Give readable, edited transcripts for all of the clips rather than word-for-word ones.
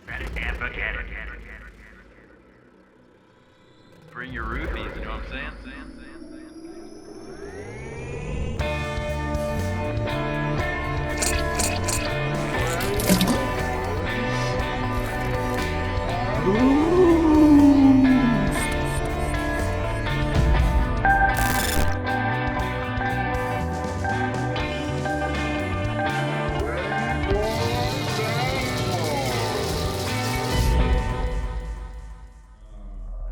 And forget it. Bring your rupees, you know what I'm saying?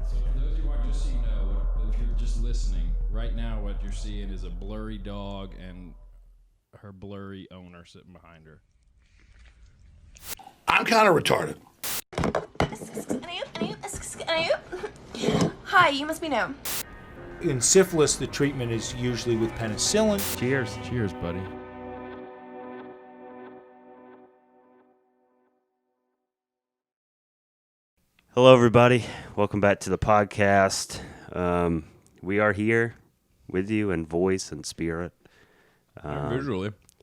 So for those of you who aren't, just so you know, if you're just listening, right now what you're seeing is a blurry dog and her blurry owner sitting behind her. I'm kind of retarded. Hi, you must be new. In syphilis, the treatment is usually with penicillin. Cheers. Cheers, buddy. Hello, everybody. Welcome back to the podcast. We are here with you in voice and spirit.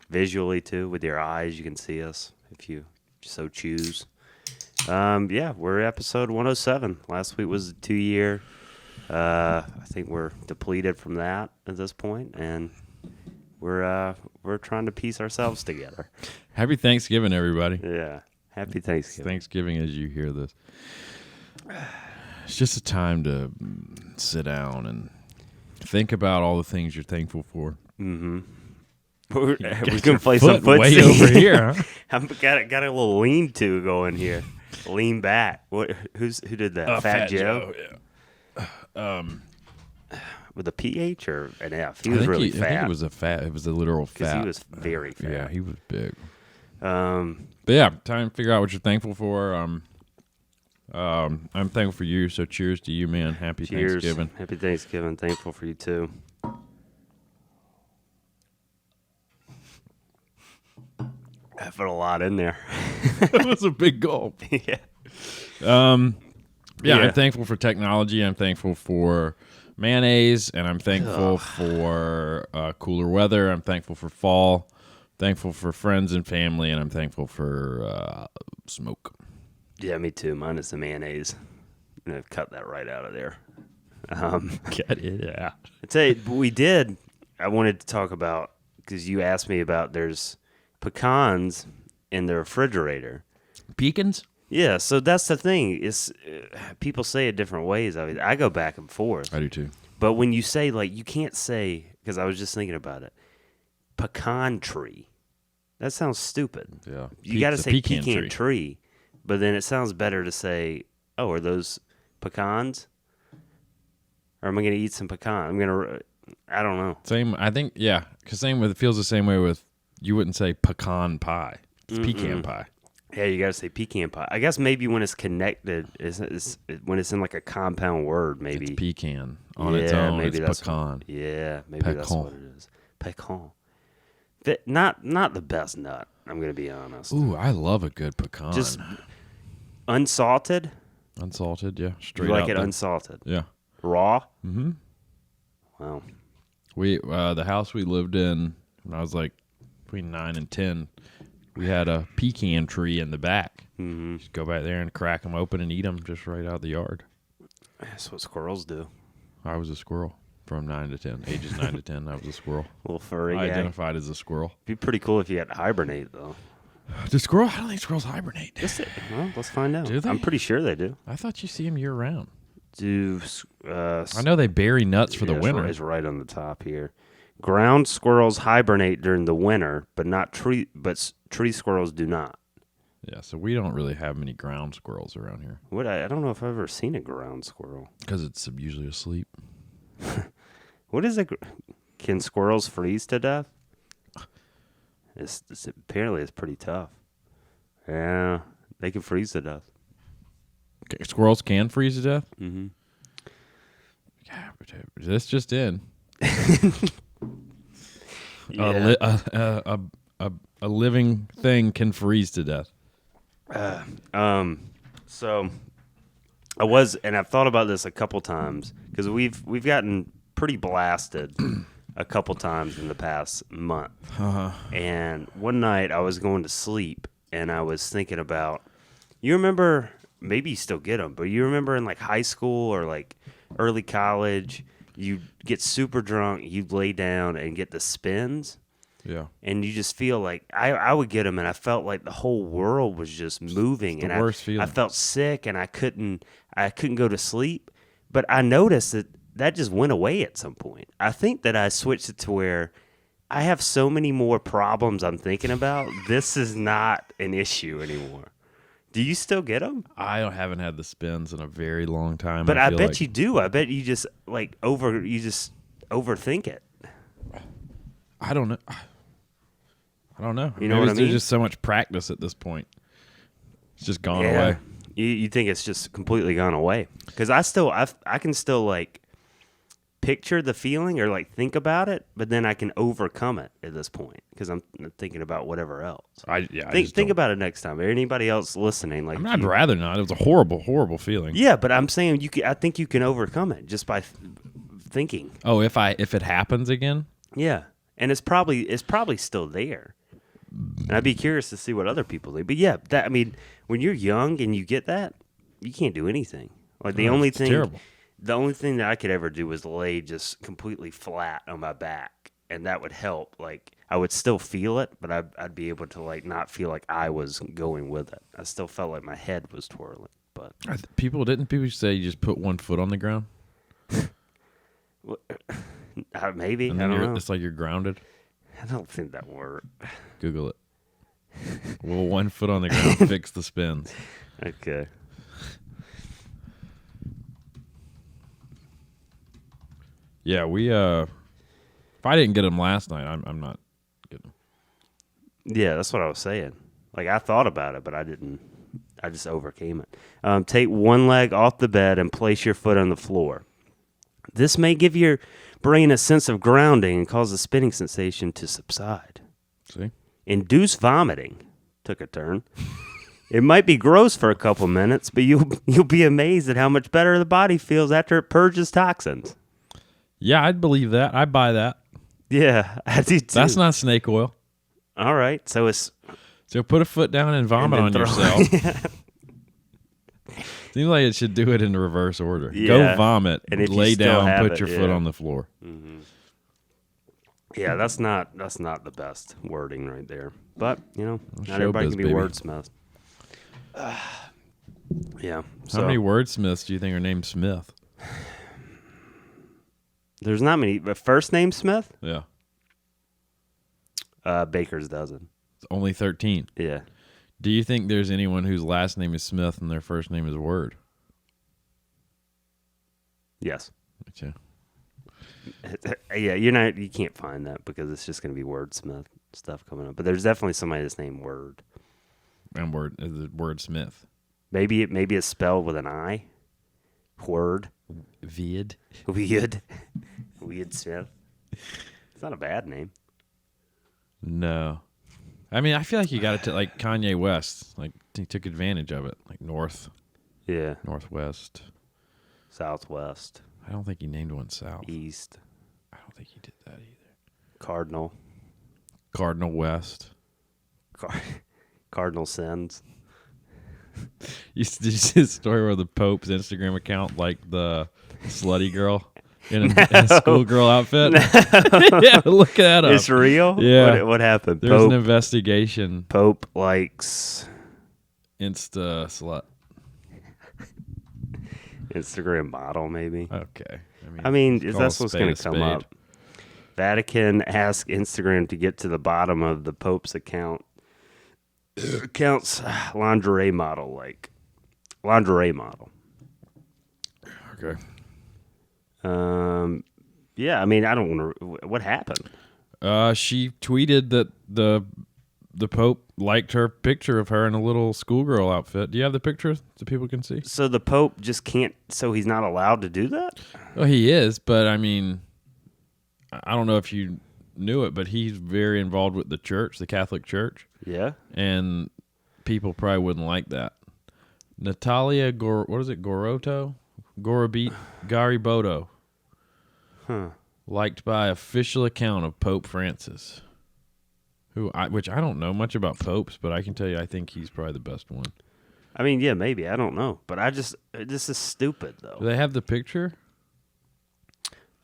Visually, too, with your eyes. You can see us if you so choose. We're episode 107. Last week was a 2-year. I think we're depleted from that at this point, and we're trying to piece ourselves together. Happy Thanksgiving, everybody. Yeah. Happy Thanksgiving. Thanksgiving as you hear this. It's just a time to sit down and think about all the things you're thankful for. Mm-hmm. We're gonna play some way footsie over here. Huh? I've got a little lean-to going here. Lean back. Who did that? Fat Joe? Yeah. With a PH or an F? He I was think really I fat. think it was a fat. It was a literal fat. He was very fat. Yeah, he was big. Um, But yeah, time to figure out what you're thankful for. I'm thankful for you. So cheers to you, man. Happy cheers. Thanksgiving. Happy Thanksgiving. Thankful for you too. I put a lot in there. That was a big gulp. Yeah. I'm thankful for technology. I'm thankful for mayonnaise, and I'm thankful for cooler weather. I'm thankful for fall. Thankful for friends and family, and I'm thankful for smoke. Yeah, me too. Minus the mayonnaise. I'm gonna cut that right out of there. Get it? Yeah. I tell you, we did. I wanted to talk about because you asked me about there's pecans in the refrigerator. Pecans? Yeah, so that's the thing. Is people say it different ways. I go back and forth. I do too. But when you say you can't say because I was just thinking about it. Pecan tree. That sounds stupid. Yeah. You got to It's a say pecan tree, but then it sounds better to say, "Oh, are those pecans?" Or am I going to eat some pecan? I don't know. Same. I think. Yeah. Because it feels the same way with. You wouldn't say pecan pie. It's pecan pie. Yeah, you got to say pecan pie. I guess maybe when it's connected, when it's in like a compound word, maybe. It's pecan on its own. Maybe it's pecan. Maybe that's what it is. Pecan. Not the best nut, I'm going to be honest. Ooh, I love a good pecan. Just unsalted? Unsalted, yeah. Straight You like out it there. unsalted? Yeah. Raw? Mm-hmm. Wow. We the house we lived in when I was like between 9 and 10, we had a pecan tree in the back. Mm-hmm. Just go back there and crack them open and eat them just right out of the yard. That's what squirrels do. I was a squirrel from 9 to 10. Ages 9 to 10, I was a squirrel. Little furry I guy. identified as a squirrel. Be pretty cool if you had to hibernate, though. Do squirrel? I don't think squirrels hibernate. Well, let's find out. Do they? I'm pretty sure they do. I thought you see them year round. I I know they bury nuts for the winter. It's right on the top here. Ground squirrels hibernate during the winter, but tree squirrels do not. Yeah, so we don't really have many ground squirrels around here. I don't know if I've ever seen a ground squirrel. Because it's usually asleep. What is it? Can squirrels freeze to death? Apparently it's pretty tough. Yeah, they can freeze to death. Okay, squirrels can freeze to death? Mm-hmm. Yeah, but this just in. Yeah. A living thing can freeze to death. So I've thought about this a couple times because we've gotten pretty blasted a couple times in the past month. Uh-huh. And one night I was going to sleep and I was thinking about You remember, maybe you still get them, but you remember in like high school or like early college, you get super drunk, you lay down and get the spins. Yeah. And you just feel like I would get them, and I felt like the whole world was just moving, the and worst feeling. I felt sick, and I couldn't go to sleep. But I noticed that just went away at some point. I think that I switched it to where I have so many more problems I'm thinking about. This is not an issue anymore. Do you still get them? I haven't had the spins in a very long time. But I feel bet like you do. I bet you just overthink it. I don't know. I don't know. You know what I mean? There's just so much practice at this point. It's just gone away. You think it's just completely gone away? Because I can still like picture the feeling or like think about it, but then I can overcome it at this point because I'm thinking about whatever else. Think about it next time. Or anybody else listening? Like, I'd rather not. It was a horrible, horrible feeling. Yeah, but I'm saying I think you can overcome it just by thinking. Oh, if it happens again? Yeah, and it's probably still there. And I'd be curious to see what other people do. But yeah, when you're young and you get that, you can't do anything. Like the only thing that I could ever do was lay just completely flat on my back, and that would help. Like I would still feel it, but I'd be able to like not feel like I was going with it. I still felt like my head was twirling. But people say you just put one foot on the ground? Maybe. And I don't know. It's like you're grounded. I don't think that worked. Google it. Will one foot on the ground fix the spins? Okay. Yeah, if I didn't get them last night, I'm not getting them. Yeah, that's what I was saying. Like I thought about it, but I didn't. I just overcame it. Take one leg off the bed and place your foot on the floor. This may give your brain a sense of grounding and cause the spinning sensation to subside. See? Induce vomiting. Took a turn. It might be gross for a couple minutes, but you'll be amazed at how much better the body feels after it purges toxins. Yeah, I'd believe that. I'd buy that. Yeah, I do too. That's not snake oil. All right, so put a foot down and vomit on yourself. Seems like it should do it in reverse order. Yeah. Go vomit, and if lay you still down, have put it, your foot on the floor. Mm-hmm. Yeah, that's not the best wording right there. But not everybody can be wordsmith. Yeah. How many wordsmiths do you think are named Smith? There's not many. But first name Smith? Yeah. Baker's dozen. It's only 13. Yeah. Do you think there's anyone whose last name is Smith and their first name is Word? Yes. Okay. Yeah, you can't find that because it's just going to be wordsmith stuff coming up. But there's definitely somebody that's named Word. And Word is it Wordsmith. Maybe it's spelled with an I. Word. Weird Smith. It's not a bad name. No. I mean, I feel like you got it like Kanye West. Like, he took advantage of it. Like North. Yeah. Northwest. Southwest. I don't think he named one South. East. I don't think he did that either. Cardinal West. Cardinal sins. Did you see the story where the Pope's Instagram account liked the slutty girl in a schoolgirl outfit? No. Yeah, look that up. It's real? Yeah. What happened? There's an investigation. Pope likes Insta slut. Instagram model, maybe. Okay. I mean is that what's going to come up? Vatican asks Instagram to get to the bottom of the Pope's accounts lingerie model. Okay. Yeah, I mean, I don't want to. What happened? She tweeted that the Pope liked her picture of her in a little schoolgirl outfit. Do you have the picture so people can see? So the Pope just can't. So he's not allowed to do that? Well, he is, but I mean, I don't know if you knew it, but he's very involved with the church, the Catholic Church. Yeah. And people probably wouldn't like that. Natalia Gariboto? Huh. Liked by official account of Pope Francis. Which I don't know much about popes, but I can tell you I think he's probably the best one. I mean, yeah, maybe. I don't know. But this is stupid, Do though. they have the picture?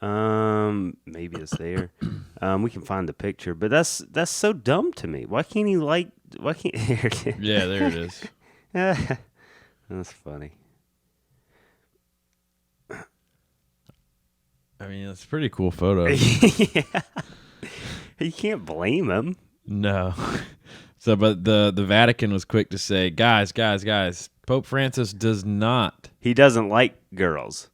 Maybe it's there. We can find the picture. But that's so dumb to me. Why can't he like, why can't, Yeah, there it is. That's funny. I mean, it's a pretty cool photo. Yeah. You can't blame him. No. So, but the Vatican was quick to say, guys, Pope Francis does not. He doesn't like girls.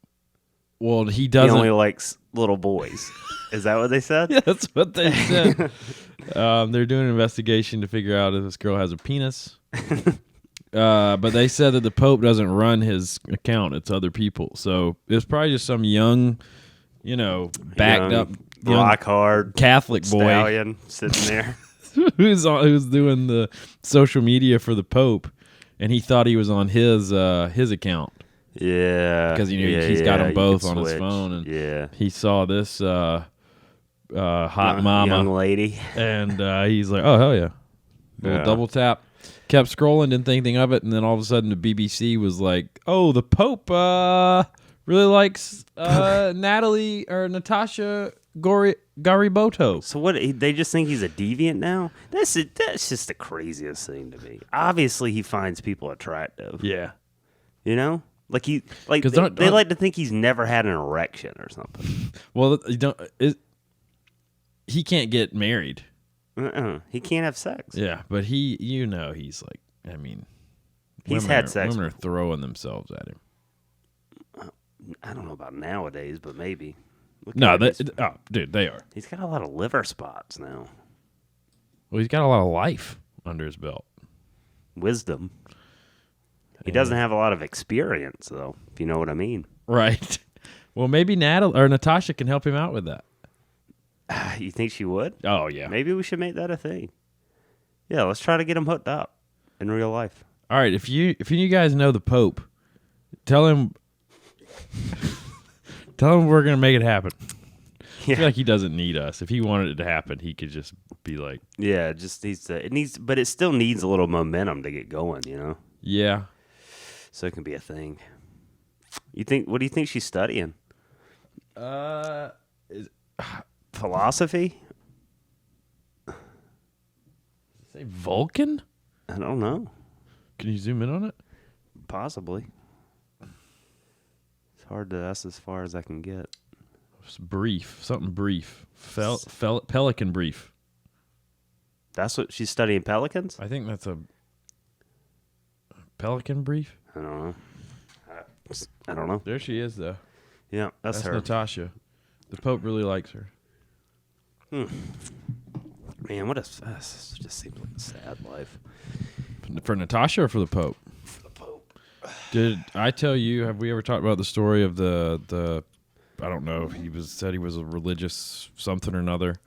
Well, he He doesn't. only likes little boys. Is that what they said? Yeah, that's what they said. They're doing an investigation to figure out if this girl has a penis. But they said that the Pope doesn't run his account; it's other people. So it's probably just some young, backed up, young rock hard Catholic boy stallion sitting there. who's doing the social media for the Pope, and he thought he was on his account. Yeah, Because he's got them you both could on his switch. phone, and Yeah, he saw this hot mama, young lady. and he's like, "Oh hell yeah!" Little Yeah. double tap. Kept scrolling, didn't think anything of it, and then all of a sudden the BBC was like, "Oh, the Pope really likes Natalie or Natasha Gariboto." So what? They just think he's a deviant now? That's just the craziest thing to me. Obviously, he finds people attractive. Yeah. You know, like 'Cause they like to think he's never had an erection or something. Well, he can't get married. He can't have sex. Yeah, but he's like, I mean, He's women had are, sex Women are before. throwing themselves at him. I don't know about nowadays, but maybe. Look No, at him. dude, they are. He's got a lot of liver spots now. Well, he's got a lot of life under his belt. Wisdom. He doesn't have a lot of experience, though, if you know what I mean. Right. Well, maybe Natalie or Natasha can help him out with that. You think she would? Oh yeah. Maybe we should make that a thing. Yeah, let's try to get him hooked up in real life. All right, if you guys know the Pope, tell him we're gonna make it happen. I feel like he doesn't need us. If he wanted it to happen, he could just be like, Yeah, it just needs to. But it still needs a little momentum to get going, you know. yeah. So it can be a thing. What do you think she's studying? Philosophy? Say Vulcan? I don't know. Can you zoom in on it? Possibly. It's hard to. That's as far as I can get. It's brief, something brief. Pelican brief. That's what she's studying. Pelicans? I think that's a pelican brief. I don't know. I don't know. There she is, though. Yeah, that's her. Natasha. The Pope really likes her. Man, what a this just seems like a sad life. For Natasha or for the Pope? For the Pope. Did I tell you? Have we ever talked about the story of the? I don't know. Said he was a religious something or another.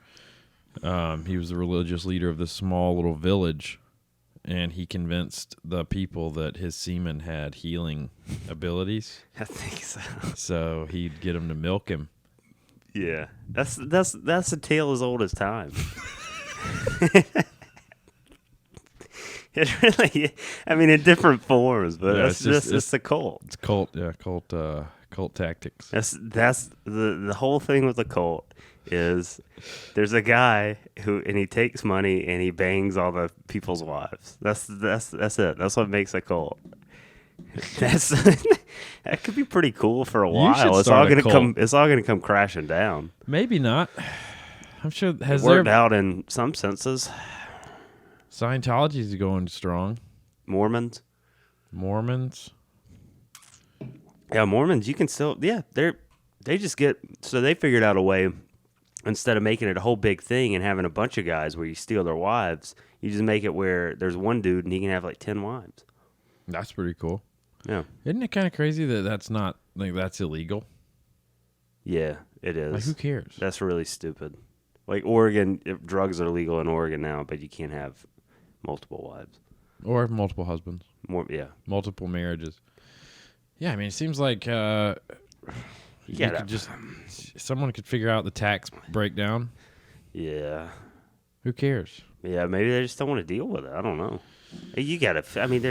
He was the religious leader of this small little village, and he convinced the people that his semen had healing abilities. I think so. So he'd get them to milk him. Yeah, that's a tale as old as time. It really, I mean, in different forms, but Yeah, it's a cult. It's cult tactics. That's the whole thing with the cult is there's a guy and he takes money and he bangs all the people's wives. That's it. That's what makes a cult. That could be pretty cool for a You while. should It's all start a gonna cult. come crashing down. Maybe not. I'm sure It has worked there out in some senses. Scientology's going strong. Mormons. Yeah, Mormons, you can still, they just they figured out a way, instead of making it a whole big thing and having a bunch of guys where you steal their wives, you just make it where there's one dude and he can have like 10 wives. That's pretty cool. Yeah. Isn't it kind of crazy that that's not, like, that's illegal? Yeah, it is. Like, who cares? That's really stupid. Like Oregon, drugs are legal in Oregon now, but you can't have multiple wives. Or multiple husbands. Multiple marriages. Yeah, I mean, it seems like someone could figure out the tax breakdown. Yeah. Who cares? Yeah, maybe they just don't want to deal with it. I don't know. You gotta. I mean,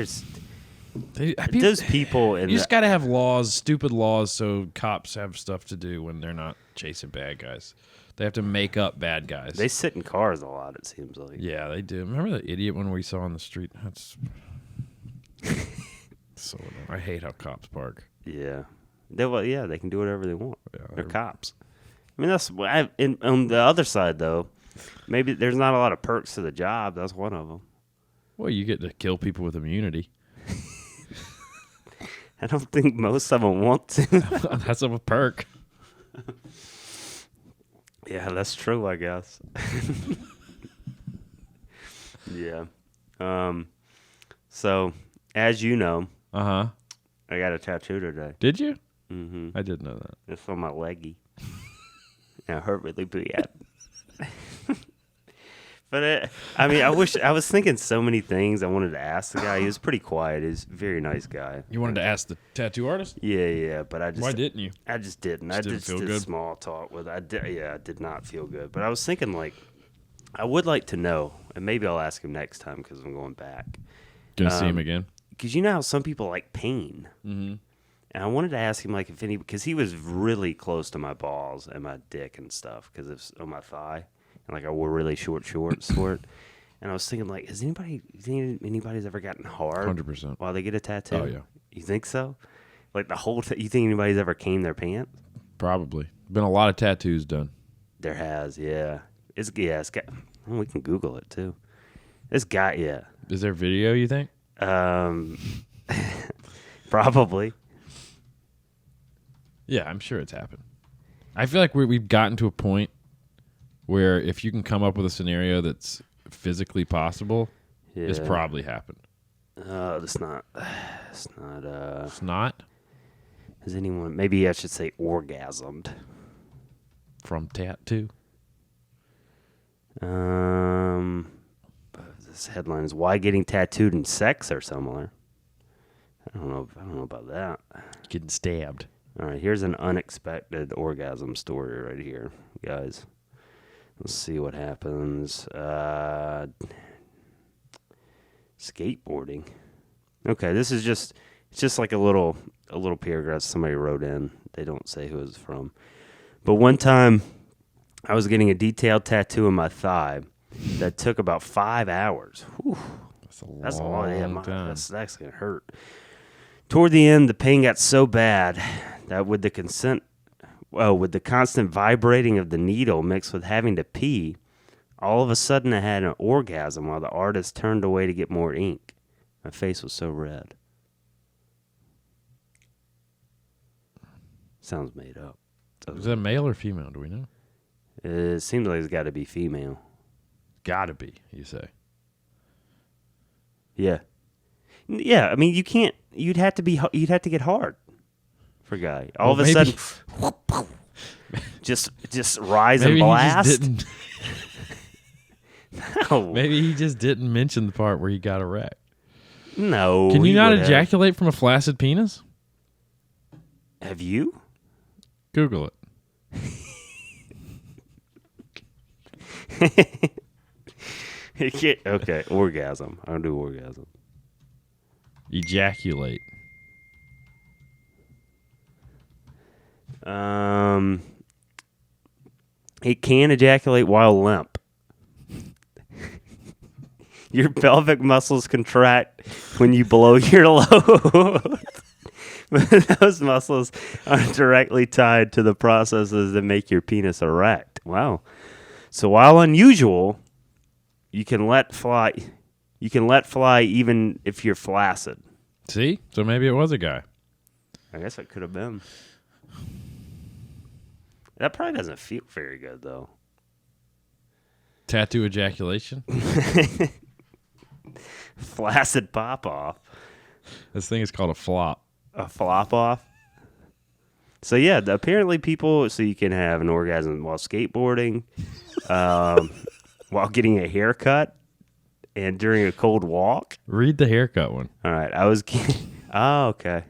Those people in You just got to have laws, stupid laws, so cops have stuff to do when they're not chasing bad guys. They have to make up bad guys. they sit in cars a lot, it seems like. Yeah, they do. Remember that idiot one we saw on the street? That's so annoying. I hate how cops park. Yeah. They can do whatever they want. Yeah, They're cops. I mean, on the other side, though, maybe there's not a lot of perks to the job. That's one of them. Well, you get to kill people with immunity. I don't think most of them want to. That's a perk. Yeah, that's true, I guess. Yeah. So, as you know, Uh-huh. I got a tattoo today. Did you? Mm-hmm. I didn't know that. It's on my leggy. And it hurt really bad. But I was thinking so many things I wanted to ask the guy. He was pretty quiet. He's a very nice guy. You wanted to ask the tattoo artist? Yeah, but Why didn't you? I just didn't. I didn't just feel did good? small talk with. I did not feel good. But I was thinking I would like to know, and maybe I'll ask him next time because I'm going back. Gonna see him again? Because you know how some people like pain. Mm-hmm. And I wanted to ask him because he was really close to my balls and my dick and stuff because it's on my thigh, and I wore really short shorts for it. And I was thinking, anybody's ever gotten hard 100%. while they get a tattoo? Oh, yeah. You think so? You think anybody's ever came their pants? Probably. Been a lot of tattoos done. There has, yeah. It's got. Well, we can Google it too. This guy, yeah. Is there video, you think? Probably. Yeah, I'm sure it's happened. I feel like we've gotten to a point where if you can come up with a scenario that's physically possible, it's Yeah. probably happened. It's not. It's not. It's not Has anyone? Maybe I should say orgasmed. from tattoo. This headline is "Why Getting Tattooed and Sex Are Similar." I don't know about that. Getting stabbed. All right, here's an unexpected orgasm story right here, guys. Let's see what happens. Skateboarding. Okay, this is just like a little paragraph somebody wrote in. They don't say who it's from. But one time, I was getting a detailed tattoo on my thigh that took about 5 hours. Whew. That's a long time. That's gonna hurt. Toward the end, the pain got so bad that with the constant vibrating of the needle mixed with having to pee, all of a sudden I had an orgasm while the artist turned away to get more ink. My face was so red. Sounds made up. Is that male or female? Do we know? It seems like it's got to be female. Gotta be, you say. Yeah. Yeah, I mean, you can't. You'd have to get hard for a guy. All of a sudden, just rise and blast. He just didn't. No. Maybe he just didn't mention the part where he got erect. No. Can you he not would have. ejaculate from a flaccid penis? Have you? Google it. Okay, orgasm. I don't do orgasm. Ejaculate. It can ejaculate while limp. Your pelvic muscles contract when you blow your load. Those muscles are directly tied to the processes that make your penis erect. Wow. So while unusual, you can let fly even if you're flaccid. See? So maybe it was a guy. I guess it could have been. That probably doesn't feel very good, though. Tattoo ejaculation? Flaccid pop-off. This thing is called a flop. A flop-off? So, yeah, apparently so you can have an orgasm while skateboarding, while getting a haircut, and during a cold walk. Read the haircut one. All right, okay.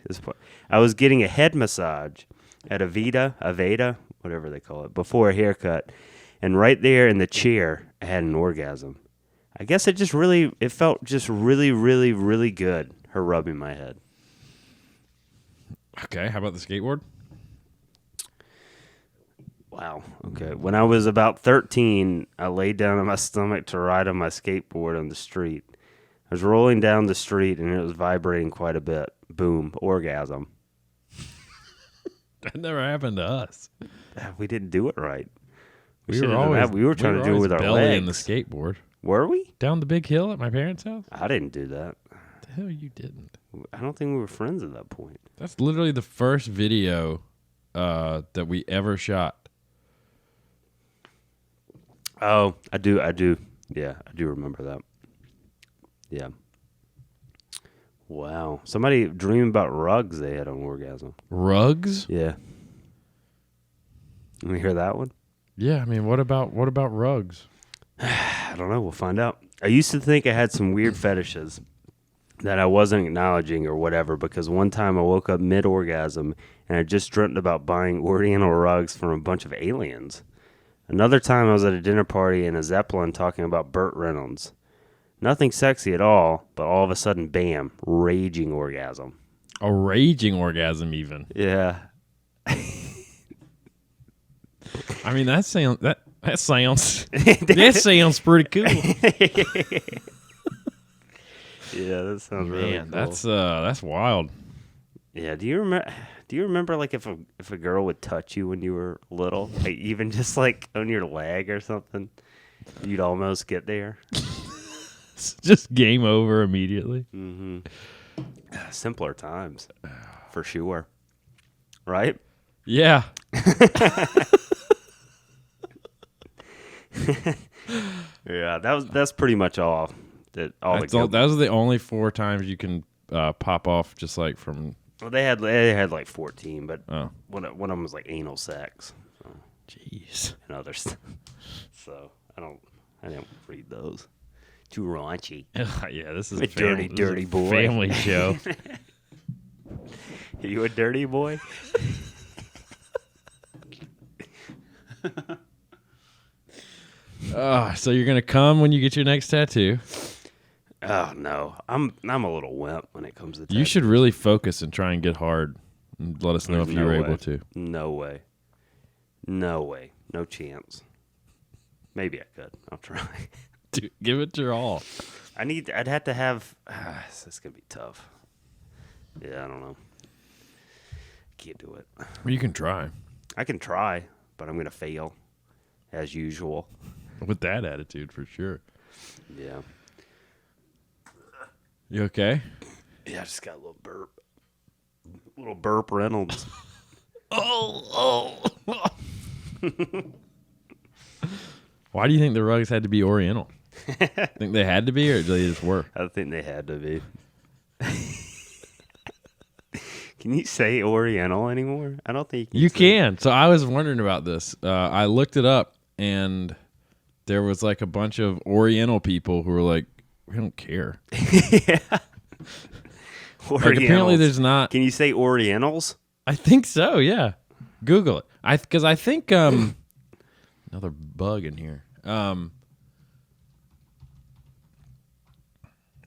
I was getting a head massage at Aveda, whatever they call it, before a haircut, and right there in the chair, I had an orgasm. I guess it felt just really, really, really good. her rubbing my head. Okay, how about the skateboard? Wow. Okay. When I was about 13, I laid down on my stomach to ride on my skateboard on the street. I was rolling down the street and it was vibrating quite a bit. Boom. Orgasm. That never happened to us. We didn't do it right. We were trying to do it with our belly legs. in the skateboard. Were we? Down the big hill at my parents' house? I didn't do that. The hell you didn't. I don't think we were friends at that point. That's literally the first video that we ever shot. Oh, I do. Yeah, I do remember that. Yeah. Wow. Somebody dreamed about rugs they had on orgasm. Rugs? Yeah. Let me hear that one. Yeah, I mean, what about rugs? I don't know. We'll find out. I used to think I had some weird fetishes that I wasn't acknowledging or whatever because one time I woke up mid-orgasm and I just dreamt about buying Oriental rugs from a bunch of aliens. Another time I was at a dinner party in a Zeppelin talking about Burt Reynolds. Nothing sexy at all, but all of a sudden, bam, raging orgasm. A raging orgasm, even. Yeah. I mean, that sounds pretty cool. Yeah, that sounds really cool. That's wild. Yeah, do you remember like if a girl would touch you when you were little, like even just like on your leg or something, you'd almost get there. It's just game over immediately. Mm-hmm. Simpler times, for sure. Right? Yeah. Yeah, that's pretty much all. Those are the only 4 times you can pop off just like from. Well, they had like 14, but one of them was like anal sex. So. Jeez. And other stuff. So I didn't read those. Too raunchy. Yeah, this is a dirty boy. Family show. Are you a dirty boy? So you're gonna come when you get your next tattoo? Oh no, I'm a little wimp when it comes to tattoos. You should really focus and try and get hard, and let us know if you're able to. No way, no chance. Maybe I could. I'll try. Dude, give it your all. I'd have to have. This is gonna be tough. Yeah, I don't know. Can't do it. Well, you can try. I can try, but I'm gonna fail, as usual. With that attitude, for sure. Yeah. You okay? Yeah, I just got a little burp. Little burp Reynolds. Oh. Why do you think the rugs had to be Oriental? Think they had to be, or they just were? I think they had to be. Can you say Oriental anymore? I don't think you can. So I was wondering about this. I looked it up, and there was like a bunch of Oriental people who were like, we don't care. Yeah. Like apparently there's not. Can you say Orientals? I think so, yeah. Google it. Because I think another bug in here.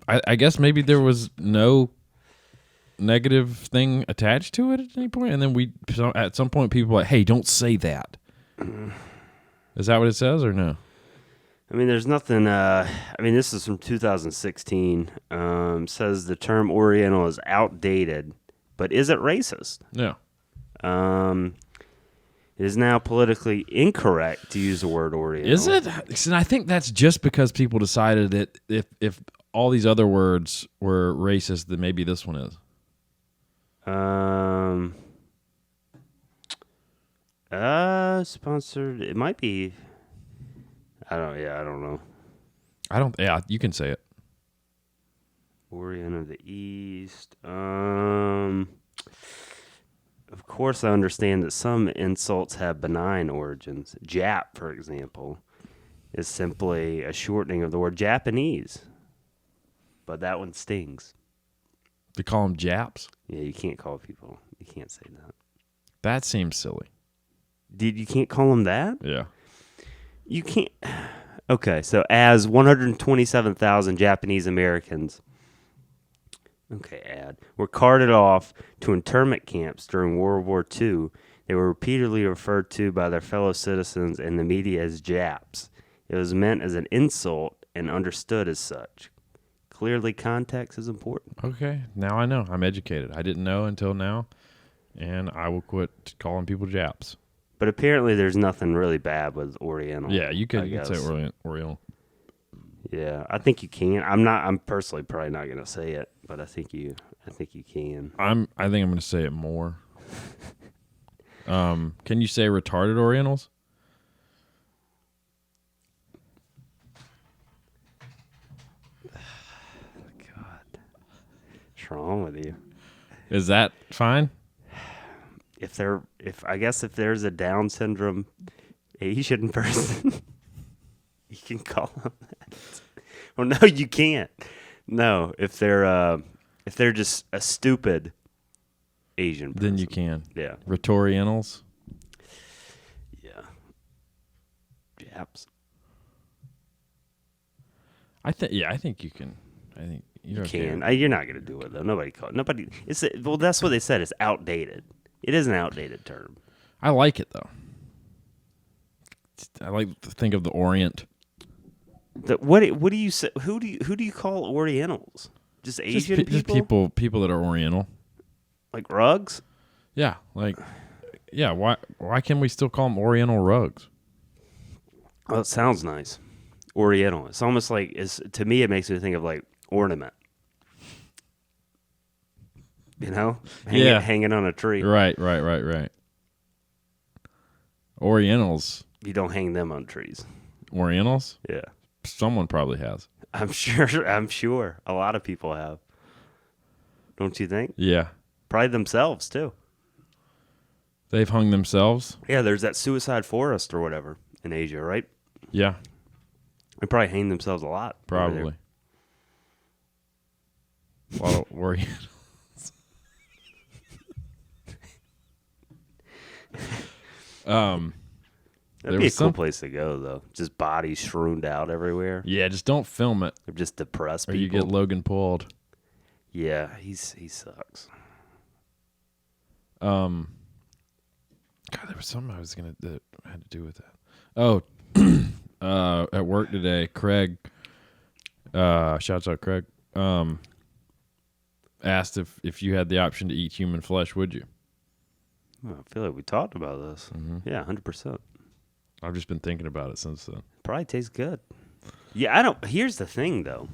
I guess maybe there was no negative thing attached to it at any point, and then at some point people were like, hey, don't say that. Is that what it says or no? I mean, there's nothing. This is from 2016. Says the term Oriental is outdated, but is it racist? No. It is now politically incorrect to use the word Oriental. Is it? And I think that's just because people decided that if all these other words were racist, then maybe this one is. Sponsored. It might be. I don't know. Yeah, you can say it. Orient of the East. Of course, I understand that some insults have benign origins. Jap, for example, is simply a shortening of the word Japanese. But that one stings. They call them Japs? Yeah, you can't call people. You can't say that. That seems silly. You can't call them that? Yeah. You can't. Okay, so as 127,000 Japanese Americans Okay, ad. Were carted off to internment camps during World War II. They were repeatedly referred to by their fellow citizens and the media as Japs. It was meant as an insult and understood as such. Clearly, context is important. Okay, now I know. I'm educated. I didn't know until now, and I will quit calling people Japs. But apparently, there's nothing really bad with Oriental. Yeah, you could say guess. Oriental. Yeah, I think you can. I'm personally probably not gonna say it, but I think you can. I think I'm going to say it more. Can you say retarded Orientals? God, what's wrong with you? Is that fine? If there's a Down syndrome Asian person, you can call them that. Well, no, you can't. No, if they're just a stupid Asian person, Then you can. Yeah. Rhetorientals? Yeah. Japs. I think you can. I think you're okay. Can. You're not gonna do it though. Nobody. Well, that's what they said. It's outdated. It is an outdated term. I like it though. I like to think of the Orient. What do you say? Who do you call Orientals? Just Asian Just people that are Oriental. Like rugs? Yeah, why can we still call them Oriental rugs? Oh, it sounds nice. Oriental. It's almost like to me. It makes me think of like ornament. You know, hanging on a tree. Right. Orientals. You don't hang them on trees. Orientals? Yeah, Someone probably has. I'm sure. A lot of people have. Don't you think? Yeah. Probably themselves too. They've hung themselves? Yeah, there's that suicide forest or whatever in Asia, right? Yeah, They probably hang themselves a lot. over probably. A lot of Orientals. That'd There be a was cool some- place to go, though. Just bodies strewn out everywhere. Yeah, just don't film it They're just depressed or people. you get Logan pulled. Yeah, he sucks. God, there was something I was that had to do with that. Oh, at work today, Craig. Shouts out Craig. Asked if you had the option to eat human flesh, would you? Well, I feel like we talked about this. Mm-hmm. Yeah, 100%. I've just been thinking about it since then. Probably tastes good. Yeah, I don't. Here's the thing, though.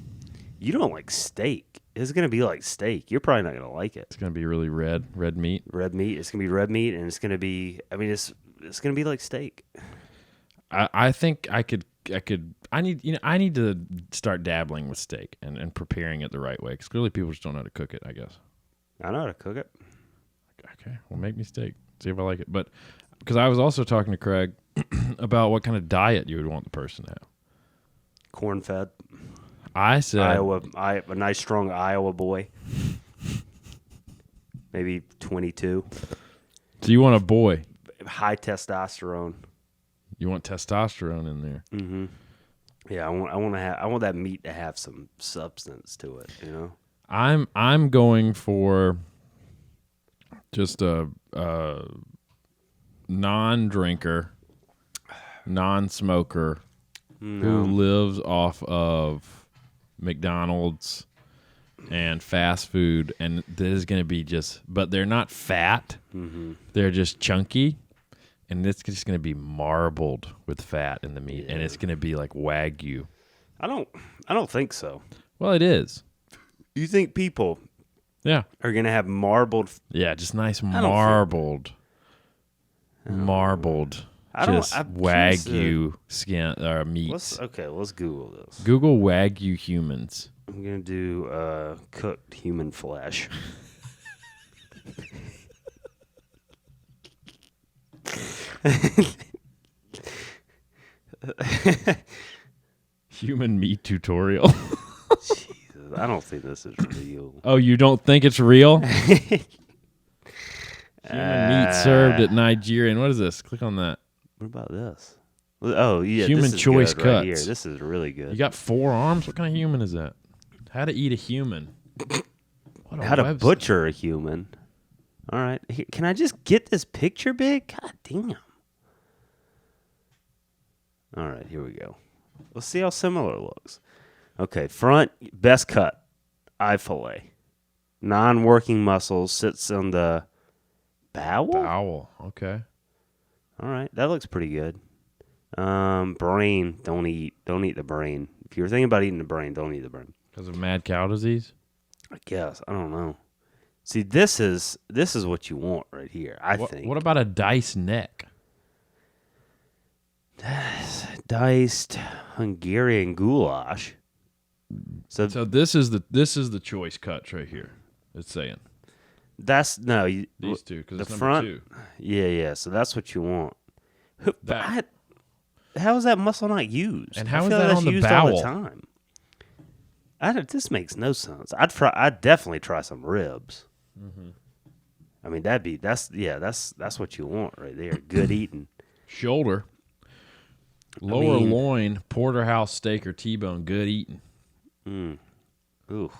You don't like steak. It's gonna be like steak. You're probably not gonna like it. It's gonna be really red meat. Red meat. It's gonna be red meat, and it's gonna be. I mean, it's gonna be like steak. I think I need to start dabbling with steak and preparing it the right way because clearly people just don't know how to cook it. I guess. I know how to cook it. Okay, well, make me steak. See if I like it. But because I was also talking to Craig about what kind of diet you would want the person to have. Corn fed. I said a nice strong Iowa boy. Maybe 22. So you want a boy? High testosterone. You want testosterone in there? Mm-hmm. Yeah, I want that meat to have some substance to it. You know. I'm going for just a non-drinker, non-smoker who lives off of McDonald's and fast food, and this is going to be but they're not fat. Mm-hmm. They're just chunky, and it's just going to be marbled with fat in the meat, and it's going to be like Wagyu. I don't think so. Well, it is. You think people Yeah. are going to have marbled? Yeah, just nice don't marbled. I'm Wagyu skin or meat. Let's Google this. Google Wagyu humans. I'm going to do cooked human flesh. Human meat tutorial. Jesus, I don't think this is real. Oh, you don't think it's real? Human meat served at Nigerian. What is this? Click on that. What about this? Oh, yeah. Human this is choice good right cuts. here. This is really good. You got 4 arms? What kind of human is that? How to eat a human. How to website. butcher a human. All right. Here, can I just get this picture big? God damn. All right, here we go. Let's see how similar it looks. Okay, front, best cut, eye fillet. Non-working muscles sits on the bowel? Bowel. Okay. All right, that looks pretty good. Brain, don't eat the brain. If you're thinking about eating the brain, don't eat the brain. Because of mad cow disease? I guess. I don't know. See, this is what you want right here, I think. What about a diced neck? Diced Hungarian goulash. So this is the choice cuts right here. It's saying that's no these two because the it's front. number 2. Yeah. So that's what you want. That. How is that muscle not used? And how I is feel that like on that's the used all bowel? the time. This makes no sense. I'd definitely try some ribs. Mm-hmm. I mean that's what you want right there. Good eating. Shoulder, lower loin, porterhouse steak or T-bone. Good eating. Ooh.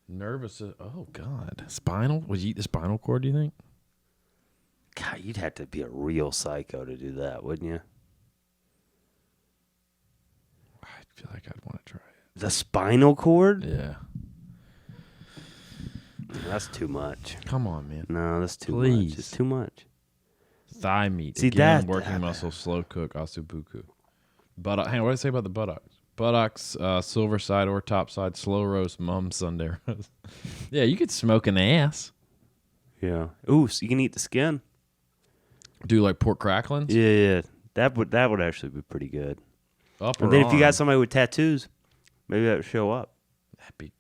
Nervous. Oh God. Spinal. Would you eat the spinal cord? Do you think? God, you'd have to be a real psycho to do that, wouldn't you? I feel like I'd want to try it. The spinal cord? Yeah. That's too much. Come on, man. No, that's too Please. much. It's too much. Thigh meat. See, Again, that- working muscle, slow cook, ossobuco. Buttock. Hang on, what did I say about the buttocks? Buttocks, silver side or top side, slow roast, mum Sunday roast. Yeah, you could smoke an ass. Yeah. Ooh, so you can eat the skin? Do like pork cracklings. Yeah. That would actually be pretty good. Upper And then if you arm. got somebody with tattoos, maybe that would show up. That'd be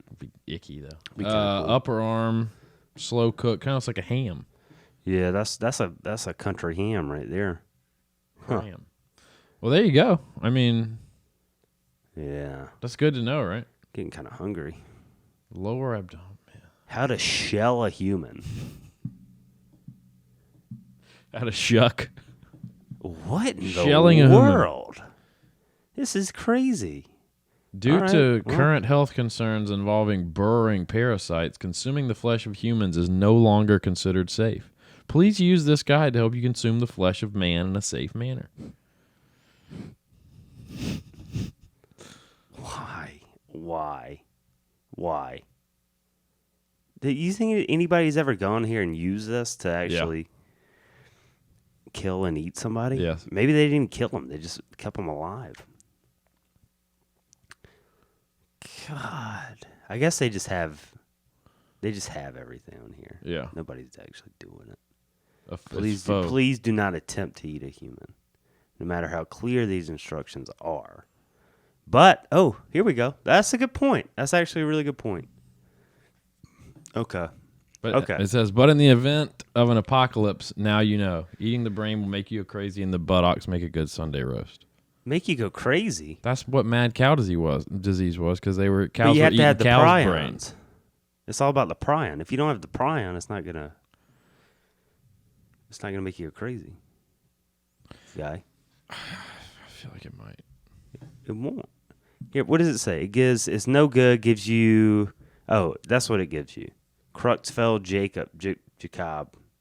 icky though. Be kinda cool. Upper arm, slow cook, kind of like a ham. Yeah, that's a country ham right there. Huh. Ham. Well, there you go. I mean, Yeah. that's good to know, right? Getting kind of hungry. Lower abdomen. How to shell a human. How to shuck. What in Shelling the a human. world? This is crazy. Due All right, to well. current health concerns involving burrowing parasites, consuming the flesh of humans is no longer considered safe. Please use this guide to help you consume the flesh of man in a safe manner. Why? Do you think anybody's ever gone here and used this to actually kill and eat somebody? Yes. Maybe they didn't even kill them. They just kept them alive. God. I guess they just have everything on here. Yeah. Nobody's actually doing it. Please, Please do not attempt to eat a human, no matter how clear these instructions are. But, here we go. That's a good point. That's actually a really good point. Okay. Okay. It says, but in the event of an apocalypse, now you know. Eating the brain will make you crazy and the buttocks make a good Sunday roast. Make you go crazy. That's what mad cow disease was because they were cows But you were have to eating have the cows' prions. brains. It's all about the prion. If you don't have the prion, it's not gonna make you go crazy. Guy. I feel like it might. It won't. Here, what does it say? It's no good, gives you that's what it gives you. Creutzfeldt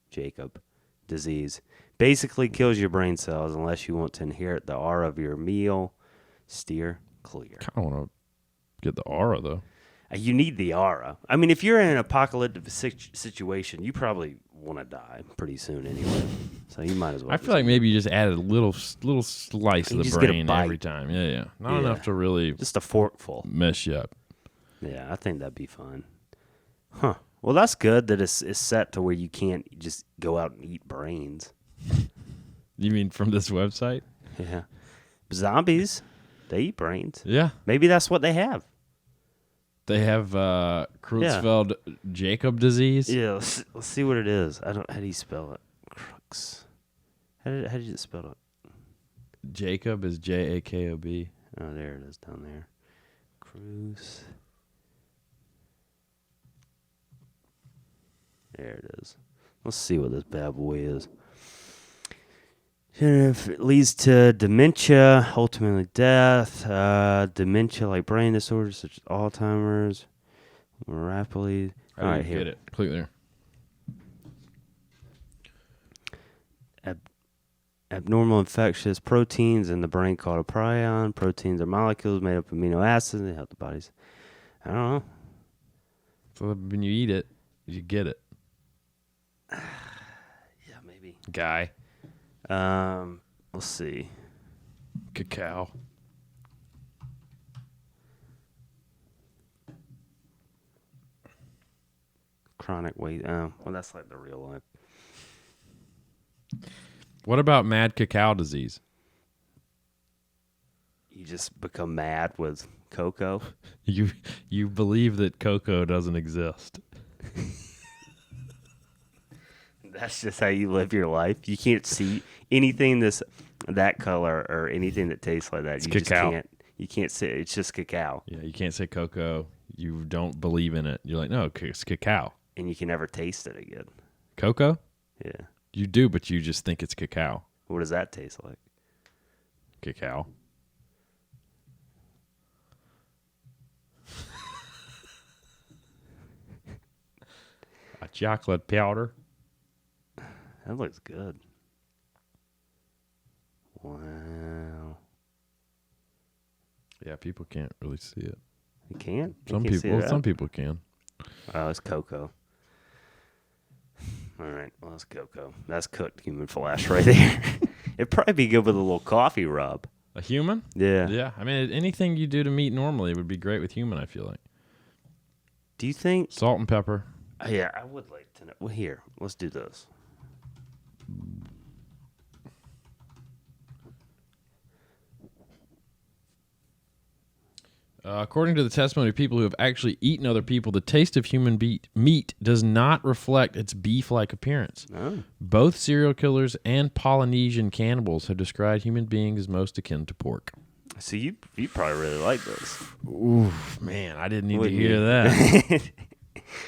Jacob disease. Basically kills your brain cells unless you want to inherit the aura of your meal. Steer clear. I kind of want to get the aura, though. You need the aura. I mean, if you're in an apocalyptic situation, you probably want to die pretty soon anyway. So you might as well. I feel like maybe you just added a little slice You of the just get a brain bite. every time. Yeah. Not Yeah. enough to really just a forkful. mess you up. Yeah, I think that'd be fun. Huh. Well, that's good that it's set to where you can't just go out and eat brains. You mean from this website? Yeah. Zombies, they eat brains. Yeah. Maybe that's what they have. They have Creutzfeldt Jacob disease. Yeah, let's see what it is. How do you spell it? Crux. How did you spell it? Jacob is Jakob. Oh, there it is down there. Cruz. There it is. Let's see what this bad boy is. If it leads to dementia, ultimately death, dementia like brain disorders such as Alzheimer's, rapidly. How do you get it? Clear. Abnormal infectious proteins in the brain called a prion. Proteins are molecules made up of amino acids. They help the bodies. I don't know. So when you eat it, you get it. Yeah, maybe. Guy. Let's see. Cacao. Chronic weight. Well, that's like the real life. What about mad cacao disease? You just become mad with cocoa. You believe that cocoa doesn't exist. That's just how you live your life. You can't see anything that color or anything that tastes like that. It's you cacao. Just can't. You can't say it's just cacao. Yeah, you can't say cocoa. You don't believe in it. You're like, no, it's cacao. And you can never taste it again. Cocoa? Yeah. You do, but you just think it's cacao. What does that taste like? Cacao. A chocolate powder. That looks good. Wow. Yeah, people can't really see it. You can't? Some You can't see people, that? some people can. Oh, it's cocoa. All right, well, that's cocoa. That's cooked human flesh right there. It'd probably be good with a little coffee rub. A human? Yeah. Yeah. I mean, anything you do to meat normally would be great with human, I feel like. Do you think? Salt and pepper. Yeah, I would like to know. Well, here, let's do this. According to the testimony of people who have actually eaten other people, the taste of human meat does not reflect its beef-like appearance. Oh. Both serial killers and Polynesian cannibals have described human beings as most akin to pork. So you probably really like this. Ooh, man, I didn't need Wouldn't to hear you? that.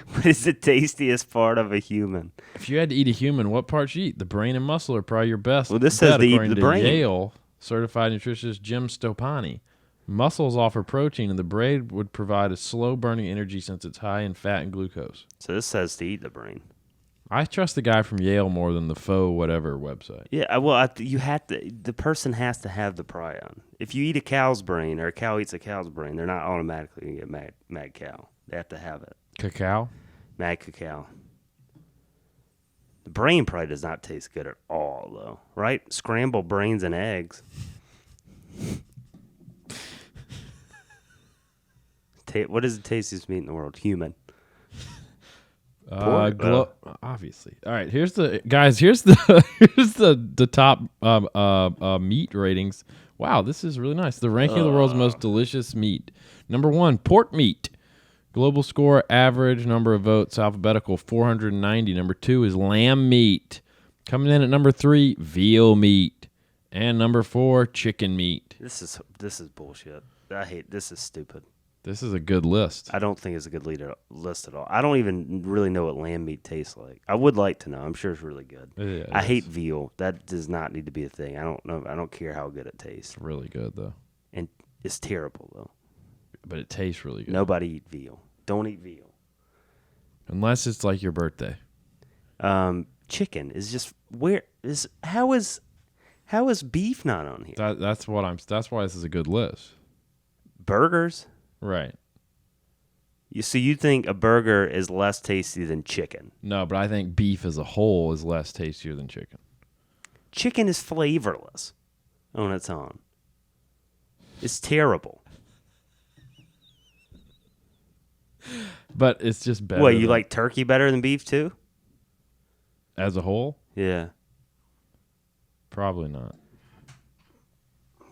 What is the tastiest part of a human? If you had to eat a human, what parts you eat? The brain and muscle are probably your best. Well, this says bet, to eat according the to brain. Yale certified nutritionist Jim Stopani. Muscles offer protein, and the brain would provide a slow-burning energy since it's high in fat and glucose. So this says to eat the brain. I trust the guy from Yale more than the faux whatever website. Yeah, well, you have to. The person has to have the prion. If you eat a cow's brain or a cow eats a cow's brain, they're not automatically gonna get mad cow. They have to have it. Cacao? Mad cacao. The brain probably does not taste good at all, though, right? Scrambled brains and eggs. What is the tastiest meat in the world? Human. Obviously. All right, here's the top meat ratings. Wow, this is really nice. The ranking of the world's most delicious meat. Number 1, pork meat. Global score, average number of votes, alphabetical 490. Number 2 is lamb meat. Coming in at number 3, veal meat, and number 4, chicken meat. This is bullshit. This is stupid. This is a good list. I don't think it's a good list at all. I don't even really know what lamb meat tastes like. I would like to know. I'm sure it's really good. Yeah, I hate veal. That does not need to be a thing. I don't know. I don't care how good it tastes. It's really good though. And it's terrible though. But it tastes really good. Nobody eat veal. Don't eat veal. Unless it's like your birthday. Chicken is just how is beef not on here? That's why this is a good list. Burgers? Right. So you think a burger is less tasty than chicken? No, but I think beef as a whole is less tastier than chicken. Chicken is flavorless on its own. It's terrible. But it's just better. What, you like turkey better than beef too? As a whole? Yeah. Probably not.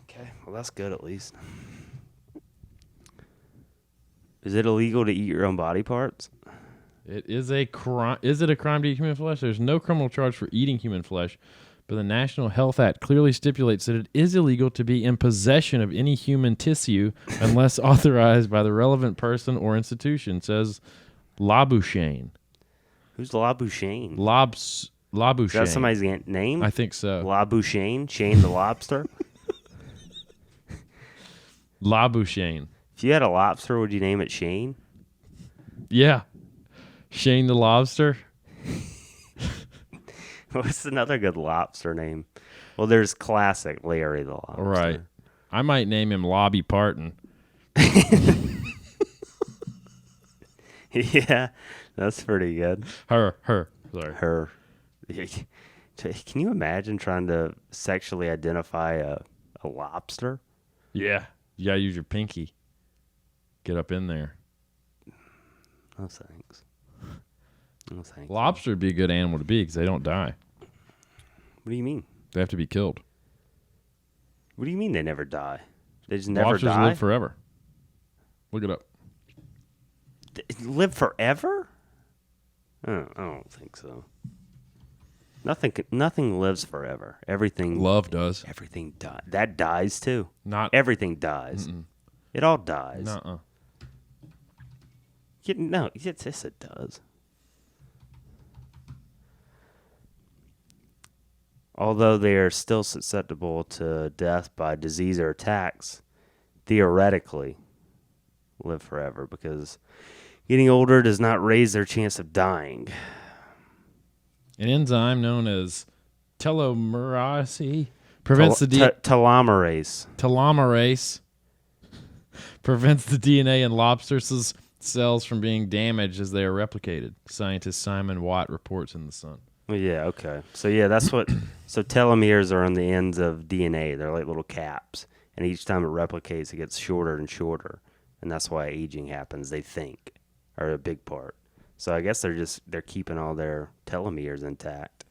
Okay, well that's good at least. Is it illegal to eat your own body parts? It is a crime. Is it a crime to eat human flesh? There's no criminal charge for eating human flesh, but the National Health Act clearly stipulates that it is illegal to be in possession of any human tissue unless authorized by the relevant person or institution, says Labuschagne. Who's Labuschagne? Labuschagne. Is that somebody's name? I think so. Labuschagne? Shane the lobster? Labuschagne. If you had a lobster, would you name it Shane? Yeah. Shane the Lobster. What's another good lobster name? Well, there's classic Larry the Lobster. Right. I might name him Lobby Parton. Yeah, that's pretty good. Sorry. Her. Can you imagine trying to sexually identify a lobster? Yeah. You gotta use your pinky. Get up in there. No thanks. No thanks. Lobster would be a good animal to be because they don't die. What do you mean? They have to be killed. What do you mean they never die? They just never Lobsters die? live forever. Look it up. Live forever? I don't think so. Nothing lives forever. Everything. Love does. Everything dies. That dies too. Not Everything dies. It all dies. nuh-uh. No, yes, it does. Although they are still susceptible to death by disease or attacks, theoretically live forever because getting older does not raise their chance of dying. An enzyme known as telomerase prevents the telomerase. telomerase prevents the DNA in lobsters' cells from being damaged as they are replicated. Scientist Simon Watt reports in The Sun. Well, yeah, okay. So yeah, that's what. So telomeres are on the ends of DNA. They're like little caps, and each time it replicates, it gets shorter and shorter, and that's why aging happens. They think, are a big part. So I guess they're keeping all their telomeres intact,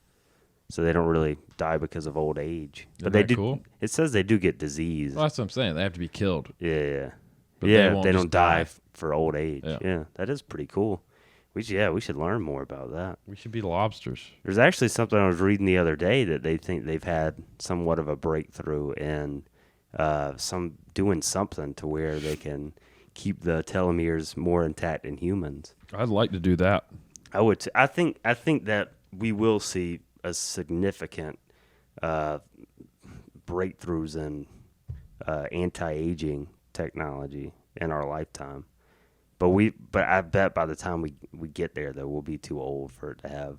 so they don't really die because of old age. Isn't But they that do. cool? It says they do get disease. Well, that's what I'm saying. They have to be killed. Yeah, But they yeah. won't They just don't die die. for old age. Yeah. Yeah, that is pretty cool. We should learn more about that. We should be lobsters. There's actually something I was reading the other day that they think they've had somewhat of a breakthrough in doing something to where they can keep the telomeres more intact in humans. I'd like to do that. I think that we will see a significant breakthroughs in anti-aging technology in our lifetime. But I bet by the time we get there, though, we'll be too old for it to have.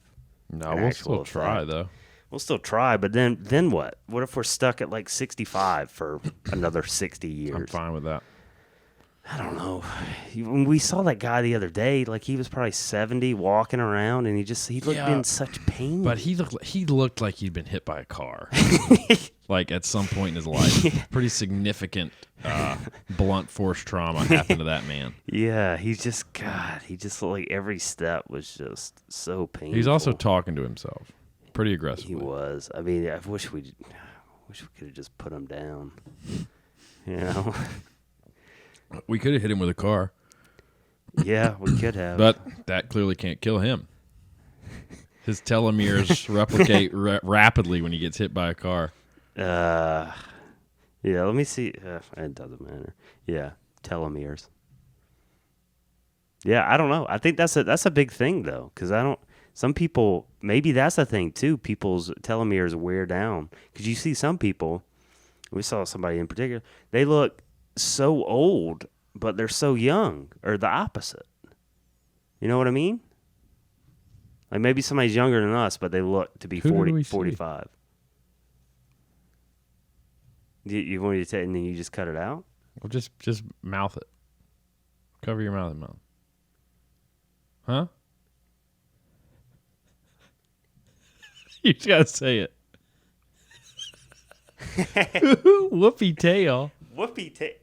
No, an we'll actual still try, effect. though. We'll still try, but then what? What if we're stuck at like 65 for another 60 years? I'm fine with that. I don't know. When we saw that guy the other day, like he was probably 70 walking around, and he looked in such pain. But he looked like he'd been hit by a car. Like at some point in his life. Pretty significant blunt force trauma happened to that man. Yeah, he just looked like every step was just so painful. He's also talking to himself pretty aggressively. He was. I mean, I wish we could have just put him down. You know? We could have hit him with a car, Yeah, we could have. but that clearly can't kill him. His telomeres replicate rapidly when he gets hit by a car. Yeah, let me see. It doesn't matter. Yeah, telomeres. Yeah, I don't know. I think that's a big thing though, because some people, maybe that's a thing too. People's telomeres wear down because you see some people. We saw somebody in particular. They look so old, but they're so young, or the opposite. You know what I mean? Like maybe somebody's younger than us, but they look to be Who did 40, we see? 45. You want me to say, and then you just cut it out? Well, just mouth it. Cover your mouth and mouth. Huh? You just gotta say it. Whoopee tail. Whoopee tail.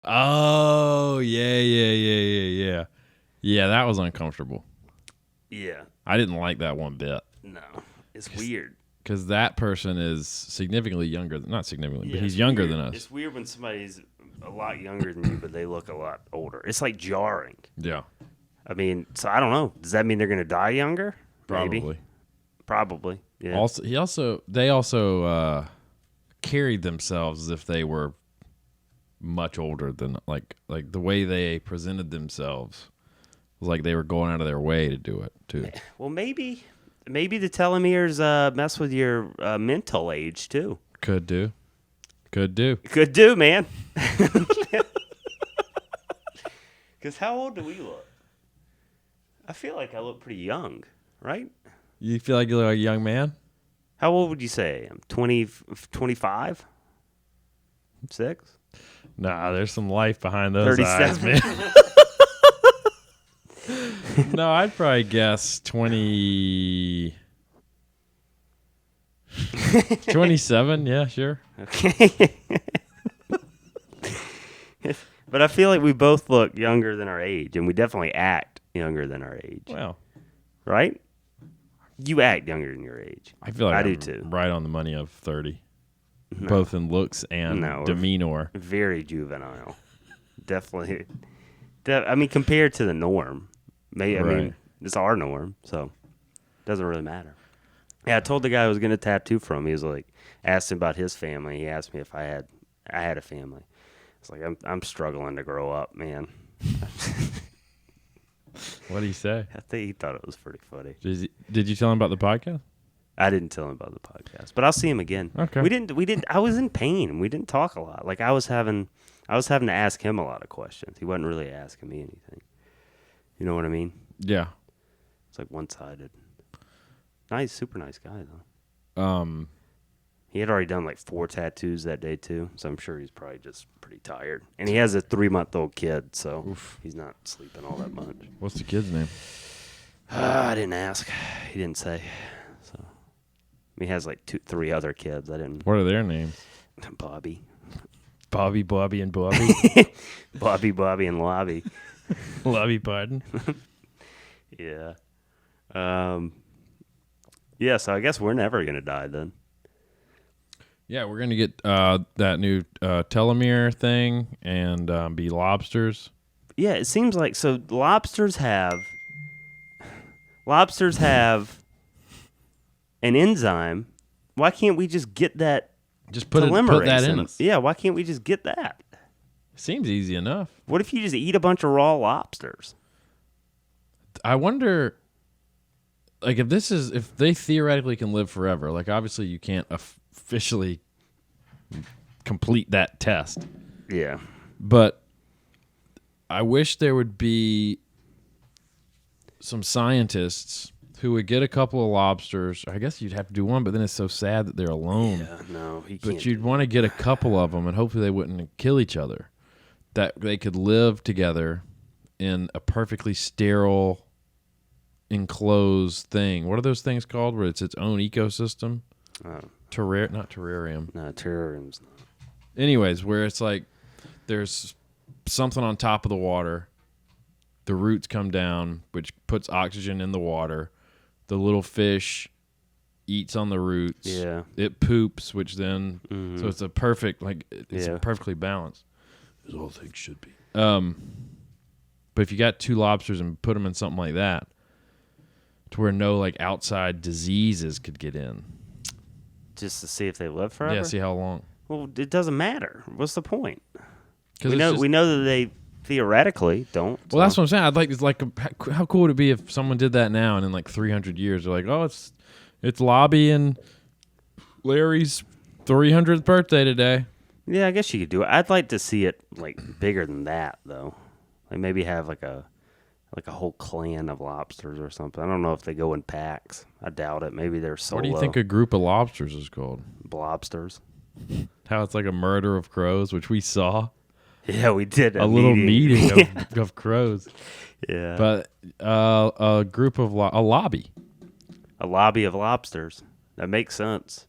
Oh, yeah. Yeah, that was uncomfortable. Yeah. I didn't like that one bit. No. It's weird. Because that person is significantly younger. Not significantly, Yeah, but he's it's younger weird. than us. It's weird when somebody's a lot younger than you, but they look a lot older. It's like jarring. Yeah, I mean, so I don't know. Does that mean they're going to die younger? probably. Maybe. Probably. Yeah. They also carried themselves as if they were much older than like the way they presented themselves was like they were going out of their way to do it too. Well, maybe the telomeres mess with your mental age too. Could do. Could do, man. Because how old do we look? I feel like I look pretty young, right? You feel like you look like a young man? How old would you say I am? 20, 25? 6? Nah, there's some life behind those 37? eyes, man. No, I'd probably guess 20... 27, yeah, sure. Okay. But I feel like we both look younger than our age, and we definitely act younger than our age. Well, Right? You act younger than your age. I feel like I I'm do too. right on the money of 30, No. both in looks and No. demeanor. Very juvenile. Definitely. I mean, compared to the norm. Maybe, I mean, Right. it's our norm, so it doesn't really matter. Yeah, I told the guy I was going to tattoo from. He was like, asked him about his family. He asked me if I had a family. It's like, I'm struggling to grow up, man. What did he say? I think he thought it was pretty funny. Did you tell him about the podcast? I didn't tell him about the podcast, but I'll see him again. Okay. We didn't. I was in pain. We didn't talk a lot. Like I was having to ask him a lot of questions. He wasn't really asking me anything. You know what I mean? Yeah. It's like one-sided. Nice, super nice guy though. He had already done like 4 tattoos that day too, so I'm sure he's probably just pretty tired. And he has a 3-month-old kid, so he's not sleeping all that much. What's the kid's name? I didn't ask. He didn't say. So he has like 3 other kids. I didn't. What are their names? Bobby, Bobby, and Bobby. Bobby, and Lobby. Lobby, pardon. Yeah. Yeah. So I guess we're never gonna die then. Yeah, we're gonna get that new telomere thing and be lobsters. Yeah, it seems like so. Lobsters have an enzyme. Why can't we just get that? Just put that telomerase in us. Yeah, why can't we just get that? Seems easy enough. What if you just eat a bunch of raw lobsters? I wonder, like, if they theoretically can live forever. Like, obviously, you can't officially complete that test. Yeah. But I wish there would be some scientists who would get a couple of lobsters. I guess you'd have to do one, but then it's so sad that they're alone. Yeah, no, he can't. But you'd want to get a couple of them, and hopefully they wouldn't kill each other. That they could live together in a perfectly sterile, enclosed thing. What are those things called? Where it's its own ecosystem? Not terrarium. No, terrariums. Anyways, where it's like there's something on top of the water. The roots come down, which puts oxygen in the water. The little fish eats on the roots. Yeah. It poops, which then so it's a perfect it's perfectly balanced. As all things should be. But if you got 2 lobsters and put them in something like that, to where no like outside diseases could get in. Just to see if they live forever? Yeah, see how long. Well, it doesn't matter. What's the point? Because We know that they theoretically don't. Well, that's what I'm saying. I'd like. It's like, how cool would it be if someone did that now, and in like 300 years, they're like, oh, it's Lobby and Larry's 300th birthday today. Yeah, I guess you could do it. I'd like to see it like bigger than that, though. Like maybe have like a whole clan of lobsters or something. I don't know if they go in packs. I doubt it. Maybe they're solo. What do you think a group of lobsters is called? Blobsters. How it's like a murder of crows, which we saw. Yeah, we did A little meeting of crows. Yeah. But a group of a lobby. A lobby of lobsters. That makes sense.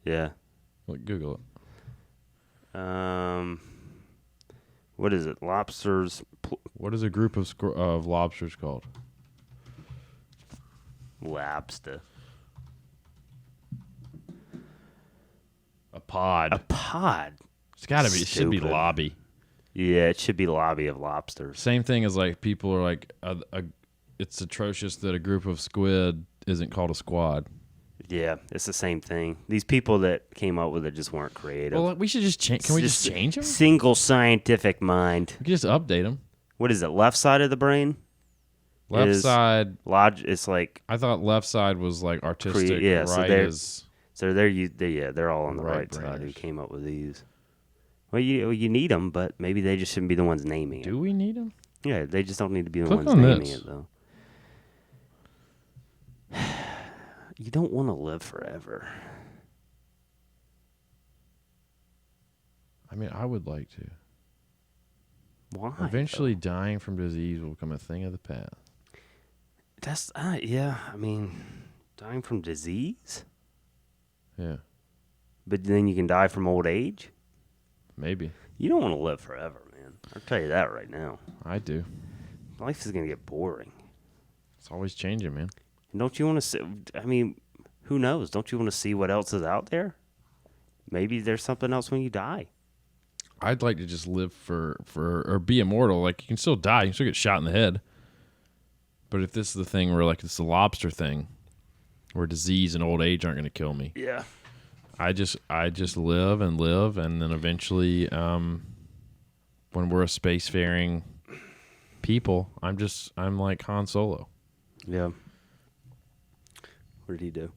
Yeah. Look, Google it. What is it? Lobsters. What is a group of lobsters called? Lobster. A pod. A pod. It's got to be. It should be Stupid. lobby. Yeah, it should be lobby of lobsters. Same thing as like people are like, it's atrocious that a group of squid isn't called a squad. Yeah, it's the same thing. These people that came up with it just weren't creative. Well, we should just change. Can we just change them? Single scientific mind. We could just update them. What is it? Left side of the brain? Left side. It's like I thought left side was like artistic. yeah, so right they're- is so they're all on the right side who Right-brainers. came up with these. Well, you need them, but maybe they just shouldn't be the ones naming it. do we need them? Yeah, they just don't need to be the Click ones on naming this. it though. You don't want to live forever. I mean, I would like to. Why? Eventually, dying from disease will become a thing of the past. That's yeah. I mean, dying from disease, Yeah, but then you can die from old age. maybe. You don't want to live forever, man. I'll tell you that right now. I do. Life is gonna get boring. It's always changing, man. And don't you want to see? I mean, who knows? Don't you want to see what else is out there? Maybe there's something else when you die. I'd like to just live or be immortal. Like, you can still die. You can still get shot in the head. But if this is the thing where, like, it's the lobster thing, where disease and old age aren't going to kill me. Yeah. I just live, and then eventually, when we're a spacefaring people, I'm like Han Solo. Yeah. What did he do?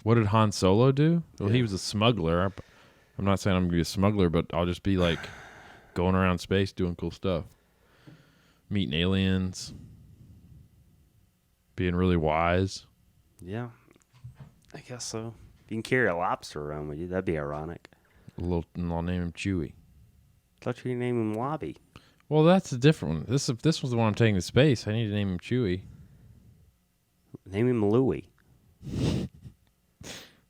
What did Han Solo do? Well, Yeah. he was a smuggler. I'm not saying I'm going to be a smuggler, but I'll just be like going around space doing cool stuff. Meeting aliens. Being really wise. Yeah. I guess so. If you can carry a lobster around with you, that'd be ironic. And I'll name him Chewie. Thought you were gonna name him Lobby. Well, that's a different one. This was the one I'm taking to space. I need to name him Chewie. Name him Louie.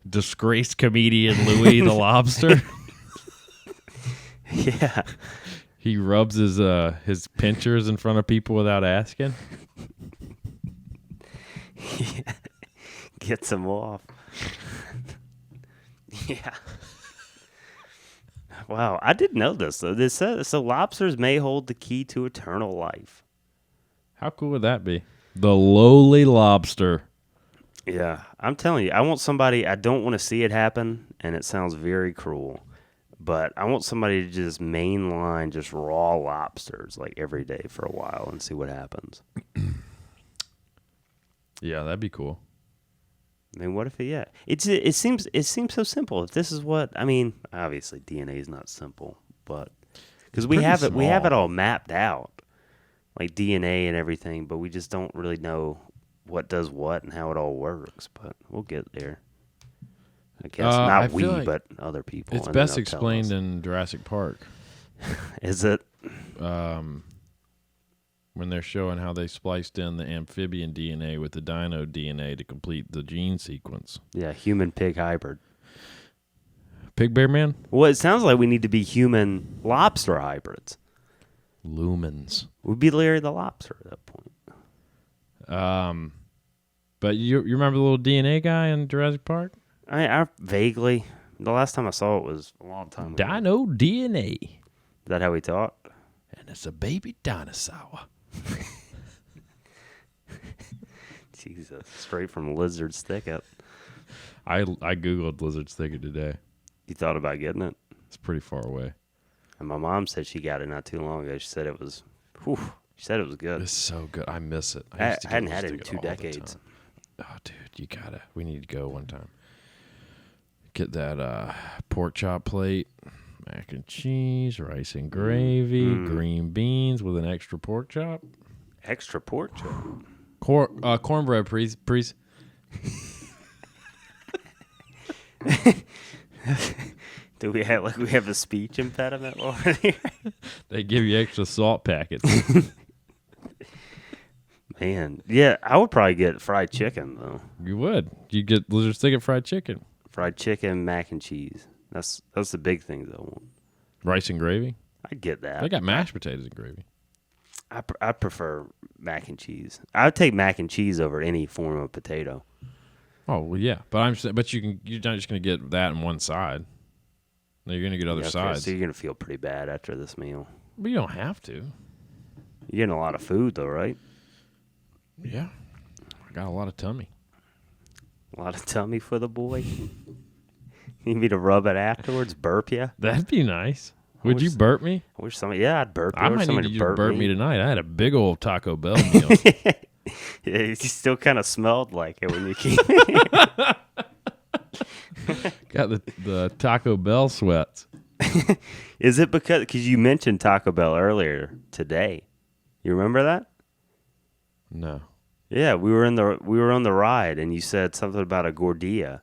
Disgraced comedian Louis the Lobster. Yeah. He rubs his pinchers in front of people without asking. Yeah. Gets him off. Yeah. Wow, I didn't know this though. This says so lobsters may hold the key to eternal life. How cool would that be? The lowly lobster. Yeah, I'm telling you, I want somebody. I don't want to see it happen, and it sounds very cruel, but I want somebody to just mainline just raw lobsters like every day for a while and see what happens. Yeah, that'd be cool. I mean, what if it seems so simple. If this is what I mean, obviously DNA is not simple, but because we pretty have it small. all mapped out, like DNA and everything, but we just don't really know what does what and how it all works. But we'll get there. I guess I not feel we, like but other people. It's and then best they'll tell explained us. in Jurassic Park. Is it? When they're showing how they spliced in the amphibian DNA with the dino DNA to complete the gene sequence. Yeah, human pig hybrid. Pig Bear Man? Well, it sounds like we need to be human lobster hybrids. Lumens. We'd be Larry the Lobster at that point. But you remember the little DNA guy in Jurassic Park? I vaguely. The last time I saw it was a long time ago. Dino DNA. Is that how he talked? And it's a baby dinosaur. Jesus, straight from Lizard's Thicket. I Googled Lizard's Thicket today. You thought about getting it? It's pretty far away. And my mom said she got it not too long ago. She said it was, she said it was good. It's so good. I miss it. I used to hadn't go had it to in Lizard's 2 Thicket all the decades. time. Oh, dude, we need to go one time. Get that pork chop plate, mac and cheese, rice and gravy, green beans with an extra pork chop. Extra pork chop. Cornbread, please. Do we have a speech impediment over here? They give you extra salt packets. Man, yeah, I would probably get fried chicken though. You would. You get Lizard's Thicket fried chicken. Fried chicken, mac and cheese. That's the big things I want. Rice and gravy. I'd get that. They got mashed potatoes and gravy. I prefer mac and cheese. I would take mac and cheese over any form of potato. Oh well, yeah, but you're not just gonna get that on one side. No, you're gonna get other Yeah, okay, sides. So you're gonna feel pretty bad after this meal. But you don't have to. You're getting a lot of food though, right? Yeah, I got a lot of tummy. A lot of tummy for the boy. Need me to rub it afterwards? Burp you? That'd be nice. Would you wish- burp me? I wish somebody. Yeah, I'd burp you. I or might need somebody you to burp me me. tonight. I had a big old Taco Bell meal. Yeah, you still kind of smelled like it when you came. Got the Taco Bell sweats. Is it because you mentioned Taco Bell earlier today? You remember that? No. Yeah, we were on the ride, and you said something about a gordita.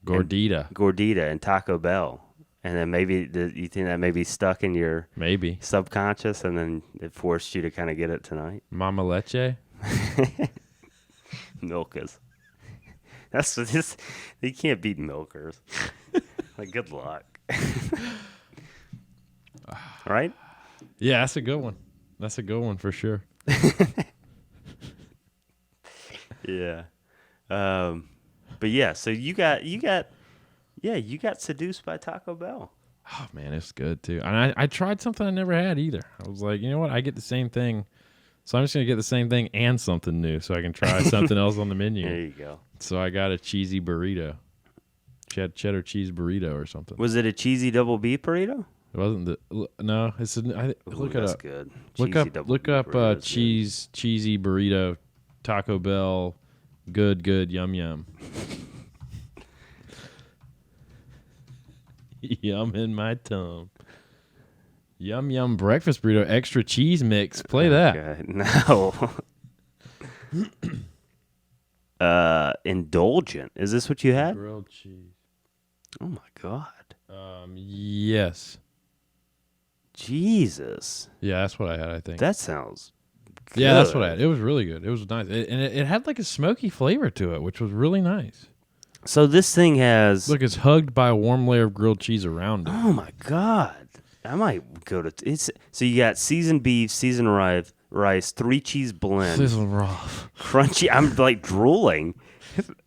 Gordita. And Taco Bell. And then maybe you think that maybe stuck in your Maybe. subconscious, and then it forced you to kind of get it tonight. Mama Leche? Milkers. That's what this. You can't beat milkers. Like, good luck. Right? Yeah, that's a good one. That's a good one for sure. Yeah. But yeah, so you got seduced by Taco Bell. Oh, man, it's good, too. And I tried something I never had either. I was like, you know what? I get the same thing. So I'm just going to get the same thing and something new so I can try something else on the menu. There you go. So I got a cheesy burrito. Cheddar cheese burrito or something. Was it a cheesy double beef burrito? It wasn't the... No, it's... Look it that's up. good. Look up cheesy burrito, Taco Bell, good, yum, yum. Yum in my tongue. Yum, yum breakfast burrito, extra cheese mix. Play that. Okay. No. Indulgent. Is this what you had? Grilled cheese. Oh, my God. Yes. Jesus. Yeah, that's what I had, I think. That sounds good. Yeah, that's what I had. It was really good. It was nice. It had like a smoky flavor to it, which was really nice. So this thing has... Look, it's hugged by a warm layer of grilled cheese around it. Oh, my God. I might go to... So you got seasoned beef, seasoned rice, 3-cheese blend. This is rough. Crunchy. I'm like drooling.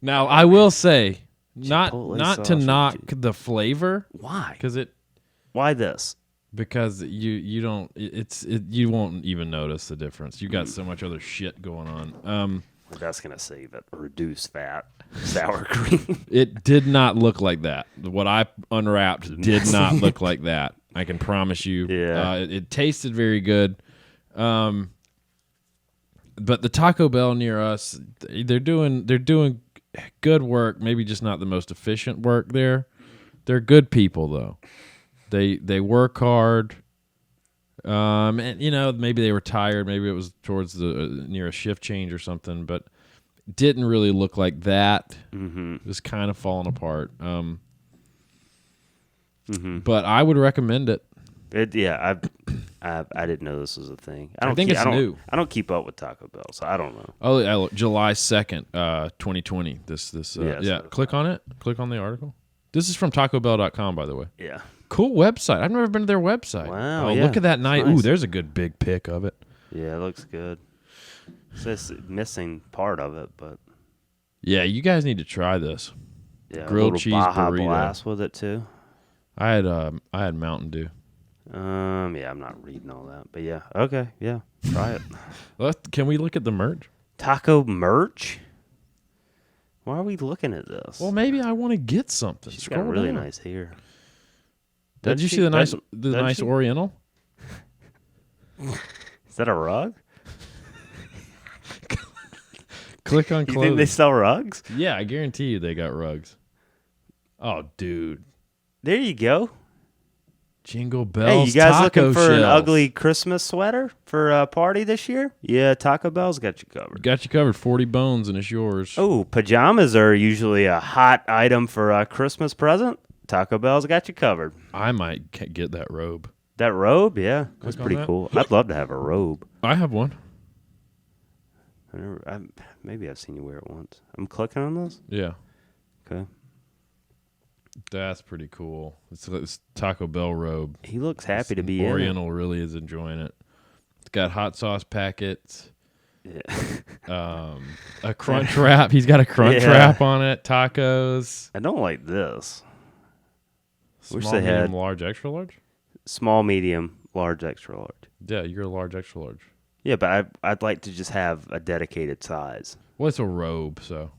Now, I will say, Chipotle not to sauce knock with the flavor, Why? Why this? because you don't you won't even notice the difference. You got so much other shit going on. That's going to save it. Reduce fat. Sour cream. It did not look like that. What I unwrapped did not look like that. I can promise you. Yeah. It tasted very good. But the Taco Bell near us, they're doing good work. Maybe just not the most efficient work there. They're good people though. They work hard. And maybe they were tired. Maybe it was towards the near a shift change or something. But didn't really look like that. Mm-hmm. It was kind of falling apart. Mm-hmm. But I would recommend it. I didn't know this was a thing. I think it's new. I don't keep up with Taco Bell, so I don't know. Oh, July 2nd, 2020. Yeah, click on it. Click on the article. This is from TacoBell.com, by the way. Yeah. Cool website. I've never been to their website. Wow. Oh, yeah. look at that night. Nice. Ooh, there's a good big pic of it. Yeah, it looks good. It's missing part of it, but Yeah, you guys need to try this. yeah, Grilled a little cheese Baja burrito. Blast with it too. I had Mountain Dew. Yeah, I'm not reading all that, but yeah, okay, yeah, try it. Can we look at the merch? Taco merch. Why are we looking at this? Well, maybe I want to get something. She's Scroll got really down. nice hair. Did you see the nice Oriental? Is that a rug? Click on You clothing. think they sell rugs? Yeah, I guarantee you they got rugs. Oh, dude. There you go. Jingle bells. Hey, you guys taco looking for an shells. ugly Christmas sweater for a party this year? Yeah, Taco Bell's got you covered. Got you covered. 40 bones and it's yours. Oh, pajamas are usually a hot item for a Christmas present. Taco Bell's got you covered. I might get that robe. That robe, yeah, that's Click on pretty that. cool. I'd love to have a robe. I have one. Maybe I've seen you wear it once. I'm clicking on this. Yeah. Okay. That's pretty cool. It's Taco Bell robe. He looks happy to be in it. Oriental really is enjoying it. It's got hot sauce packets. Yeah. A crunch wrap. He's got a crunch Yeah. wrap on it. Tacos. I don't like this. Small, Wish they medium, had- large, extra large. Small, medium, large, extra large. Yeah, you're a large, extra large. Yeah, but I'd like to just have a dedicated size. Well, it's a robe, so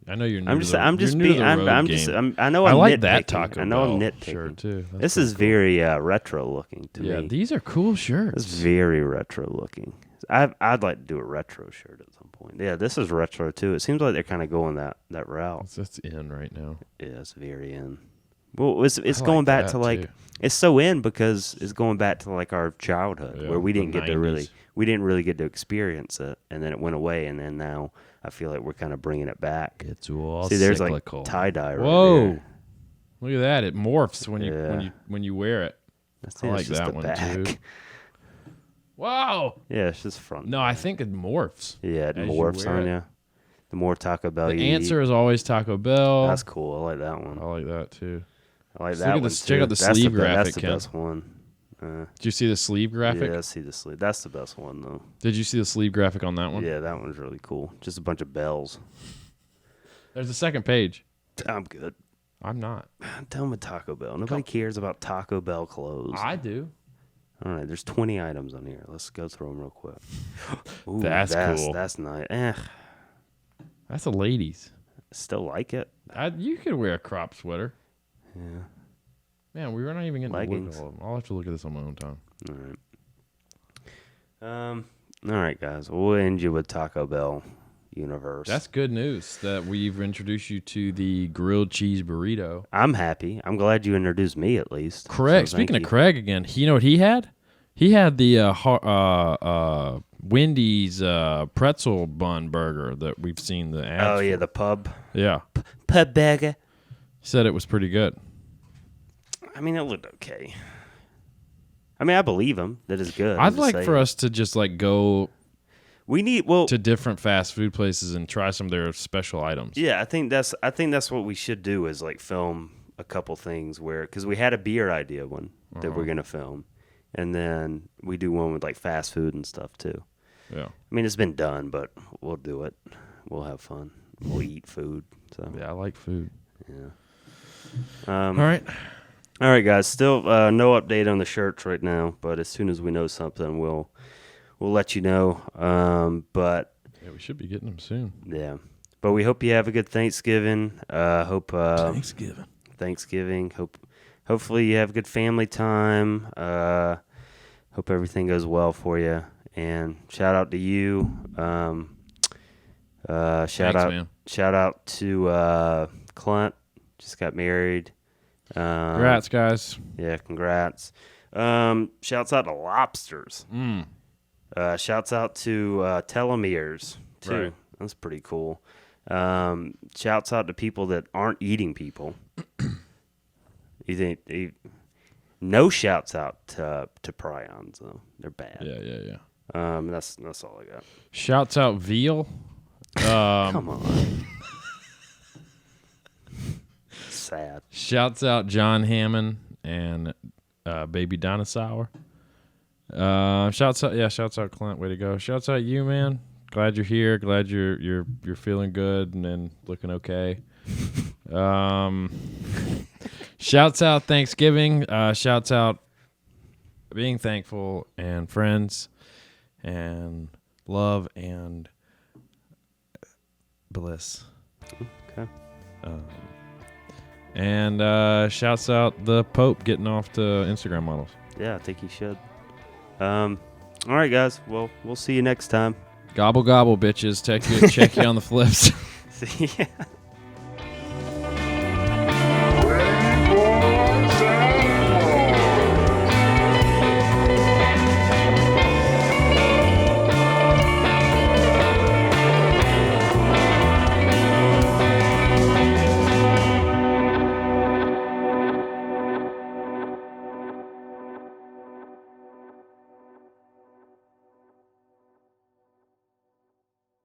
I know you're new. I'm to just the, I'm just you're new to being the I'm, robe I'm game. just I know I I'm like nitpicking. that Taco I know Bell I'm nitpicking. shirt too. That's This pretty is cool. very retro looking to Yeah, me. these are cool shirts. It's very retro looking. I'd like to do a retro shirt at some point. Yeah, this is retro too. It seems like they're kind of going that route. That's in right now. Yeah, it's very in. Well, it's I going like back that, to like too. it's so in because it's going back to like our childhood Yeah, where we the didn't get to 90s. really we didn't really get to experience it, and then it went away, and then now I feel like we're kind of bringing it back. It's all See, there's cyclical. like tie-dye right Whoa. there. Look at that. It morphs when Yeah. when you wear it. That's I like just that the one back. too. Whoa. Yeah, it's just front. No, I think it morphs. Yeah, it as you morphs wear on it. you. The more Taco Bell The you answer eat. is always Taco Bell. That's cool. I like that one. I like that too. I like Just that look at one this- check too. out the That's sleeve be- graphic, That's the Ken. best one. Did you see the sleeve graphic? Yeah, I see the sleeve. That's the best one though. Did you see the sleeve graphic on that one? Yeah, that one's really cool. Just a bunch of bells. There's a second page. I'm good. I'm not. I'm done with Taco Bell. Nobody cares about Taco Bell clothes. I do. All right, there's 20 items on here. Let's go through them real quick. Ooh, That's cool. That's nice. That's a ladies. Still like it. You could wear a crop sweater. Yeah. Man, we're not even getting to look Leggings. at all of them. I'll have to look at this on my own time. All right. All right, guys. We'll end you with Taco Bell universe. That's good news that we've introduced you to the grilled cheese burrito. I'm happy. I'm glad you introduced me at least. Craig, So speaking thank of you. Craig again, you know what he had? He had the Wendy's pretzel bun burger that we've seen the ads Oh yeah, for. the pub burger. He said it was pretty good. I mean, it looked okay. I mean, I believe him that it's good. I'd like for us to just like go We need to different fast food places and try some of their special items. Yeah, I think that's what we should do is like film a couple things because we had a beer idea one that we're gonna film, and then we do one with like fast food and stuff too. Yeah. I mean, it's been done, but we'll do it. We'll have fun. We'll eat food. So Yeah, I like food. yeah. All right. All right, guys. Still no update on the shirts right now, but as soon as we know something, we'll let you know. But Yeah, we should be getting them soon. yeah, but we hope you have a good Thanksgiving. Thanksgiving. Hopefully you have good family time. Hope everything goes well for you. And shout out to you. Shout out to Clint. Just got married. Congrats, guys. Yeah, congrats. Shouts out to Lobsters. Shouts out to Telomeres too. Right. That's pretty cool. Shouts out to people that aren't eating people. No shouts out to prions though. They're bad. Yeah. That's all I got. Shouts out Veal. Come on. Sad. Shouts out John Hammond and Baby Dinosaur. Shouts out Clint. Way to go. Shouts out you, man. Glad you're here. Glad you're feeling good and looking okay. Shouts out Thanksgiving. Shouts out being thankful and friends and love and bliss. Okay. And shouts out the Pope getting off to Instagram models. Yeah, I think you should. All right, guys. Well, we'll see you next time. Gobble gobble, bitches. Check you on the flips. See ya.